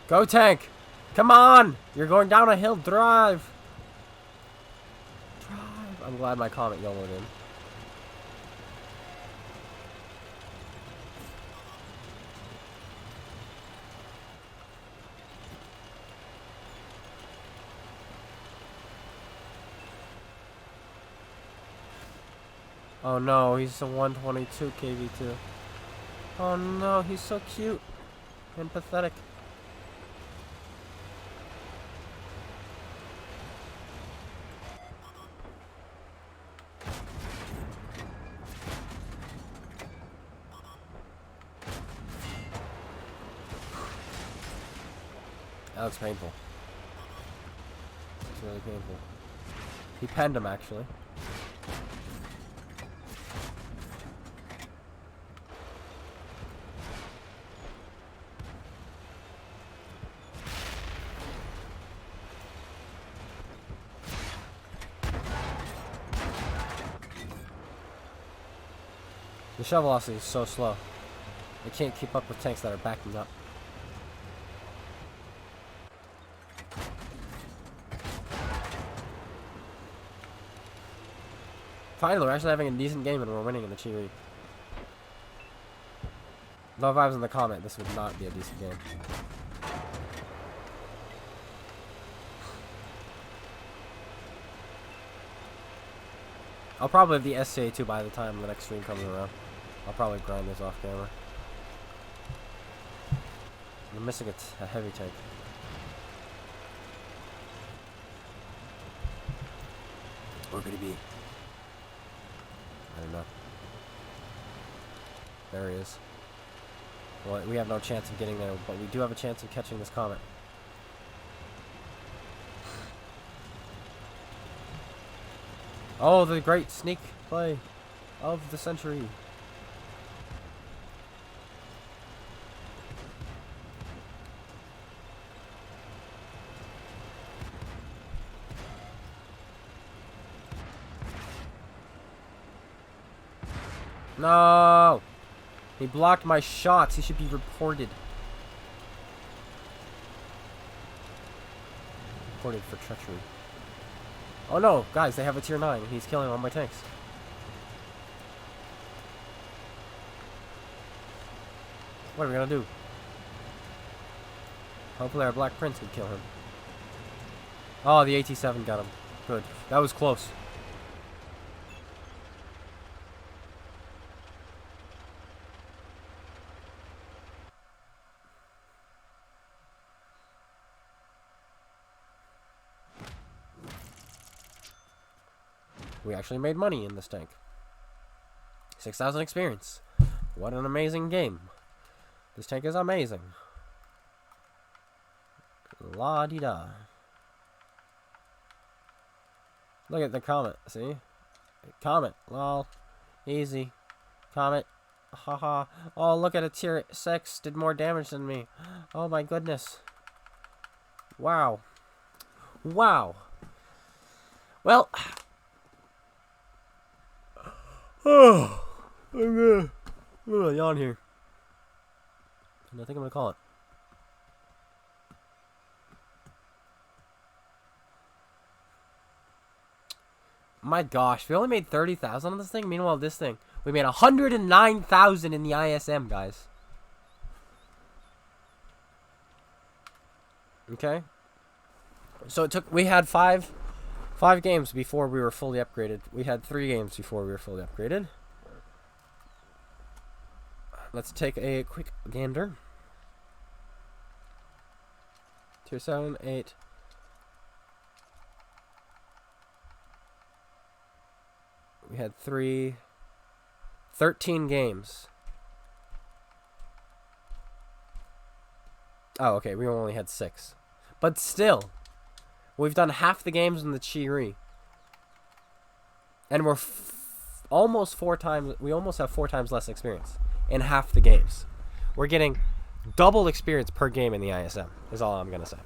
Go tank! Come on! You're going down a hill. Drive! Drive! I'm glad my comment yellowed in. Oh no, he's a 122 KV2. Oh no, he's so cute and pathetic. That looks painful. It's really painful. He penned him, actually. The shell velocity is so slow. It can't keep up with tanks that are backing up. Finally, we're actually having a decent game and we're winning in the Chi League. Though if I was in the comment, this would not be a decent game. I'll probably have the SCA2 by the time the next stream comes around. I'll probably grind this off camera. I'm missing a heavy tank. Where could he be? I don't know. There he is. Well, we have no chance of getting there, but we do have a chance of catching this comet. Oh, the great sneak play of the century. No! He blocked my shots. He should be reported. Reported for treachery. Oh no, guys, they have a tier 9 and he's killing all my tanks. What are we gonna do? Hopefully our Black Prince can kill him. Oh, the AT-7 got him. Good. That was close. We actually made money in this tank. 6,000 experience. What an amazing game. This tank is amazing. La-di-da. Look at the comment, see? Comment. Lol. Easy. Comment. Haha. Oh, look at a tier 6. Did more damage than me. Oh my goodness. Wow. Wow. Well... Oh, I'm gonna yawn here. And I think I'm gonna call it. My gosh, we only made 30,000 on this thing. Meanwhile, this thing, we made 109,000 in the ISM, guys. Okay. So it took. We had five games before we were fully upgraded. We had 3 games before we were fully upgraded. Let's take a quick gander. Tier 7, 8. We had 13 games. Oh, okay, we only had 6. But still, we've done half the games in the Chi-Ri. And we're almost 4 times, we almost have 4 times less experience in half the games. We're getting double experience per game in the ISM, is all I'm going to say.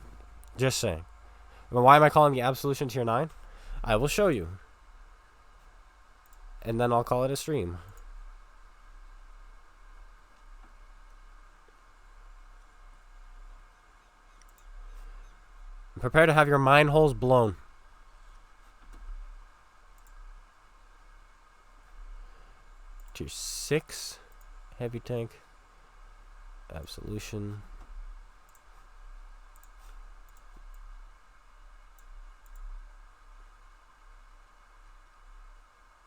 Just saying. But why am I calling the Absolution Tier 9? I will show you. And then I'll call it a stream. Prepare to have your mind holes blown. Tier 6. Heavy tank. Absolution.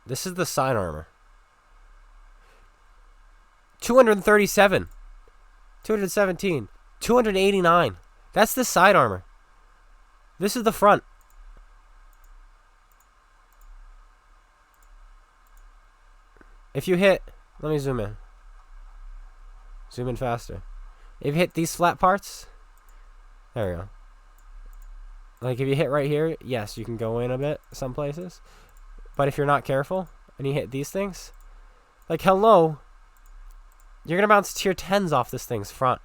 This is the side armor. 237. 217. 289. That's the side armor. This is the front. If you hit... Let me zoom in. Zoom in faster. If you hit these flat parts... There we go. Like if you hit right here, yes, you can go in a bit some places. But if you're not careful and you hit these things, like hello, you're going to bounce tier 10s off this thing's front.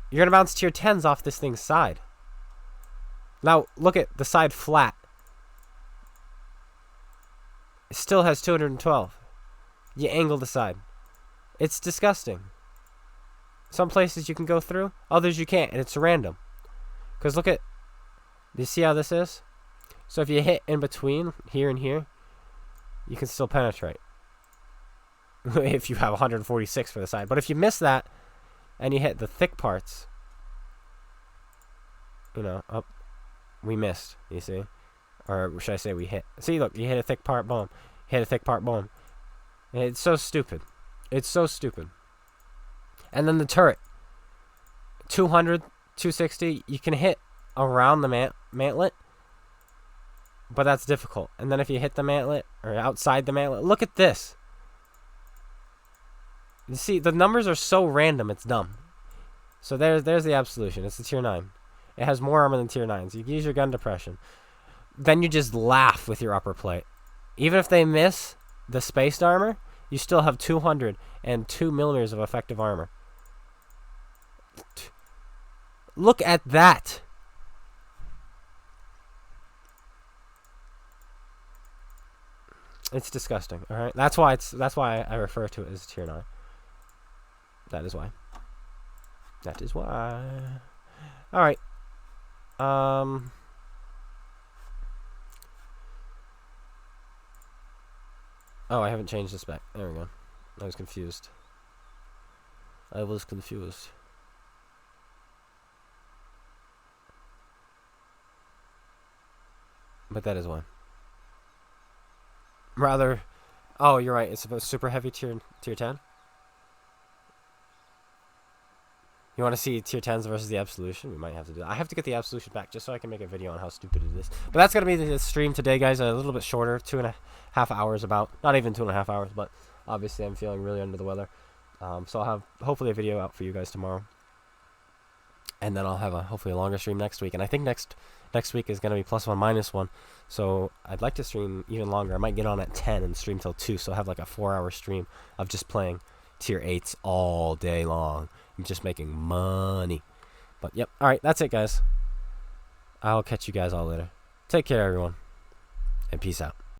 You're going to bounce tier 10s off this thing's side. Now, look at the side flat. It still has 212. You angle the side. It's disgusting. Some places you can go through, others you can't, and it's random. Because look at, do you see how this is? So if you hit in between, here and here, you can still penetrate. If you have 146 for the side. But if you miss that, and you hit the thick parts, you know, up, we missed, you see? Or should I say we hit? See, look, you hit a thick part, boom. Hit a thick part, boom. It's so stupid. It's so stupid. And then the turret. 200, 260, you can hit around the mantlet. But that's difficult. And then if you hit the mantlet, or outside the mantlet, look at this. You see, the numbers are so random, it's dumb. So there's the Absolution. It's the tier 9. It has more armor than tier 9s. You can use your gun depression. Then you just laugh with your upper plate. Even if they miss the spaced armor, you still have 202 millimeters of effective armor. Look at that. It's disgusting. All right, that's why I refer to it as tier 9. That is why. That is why. All right. Oh, I haven't changed the spec. There we go. I was confused. But that is why. Rather, oh, you're right. It's about super heavy tier 10. You want to see tier 10s versus the Absolution? We might have to do that. I have to get the Absolution back just so I can make a video on how stupid it is. But that's going to be the stream today, guys. A little bit shorter, 2.5 hours about. Not even 2.5 hours, but obviously I'm feeling really under the weather. So I'll have hopefully a video out for you guys tomorrow. And then I'll have hopefully a longer stream next week. And I think next week is going to be +1 -1. So I'd like to stream even longer. I might get on at 10 and stream till 2. So I'll have like a 4-hour stream of just playing tier 8s all day long. I'm just making money. But yep. All right. That's it, guys. I'll catch you guys all later. Take care, everyone. And peace out.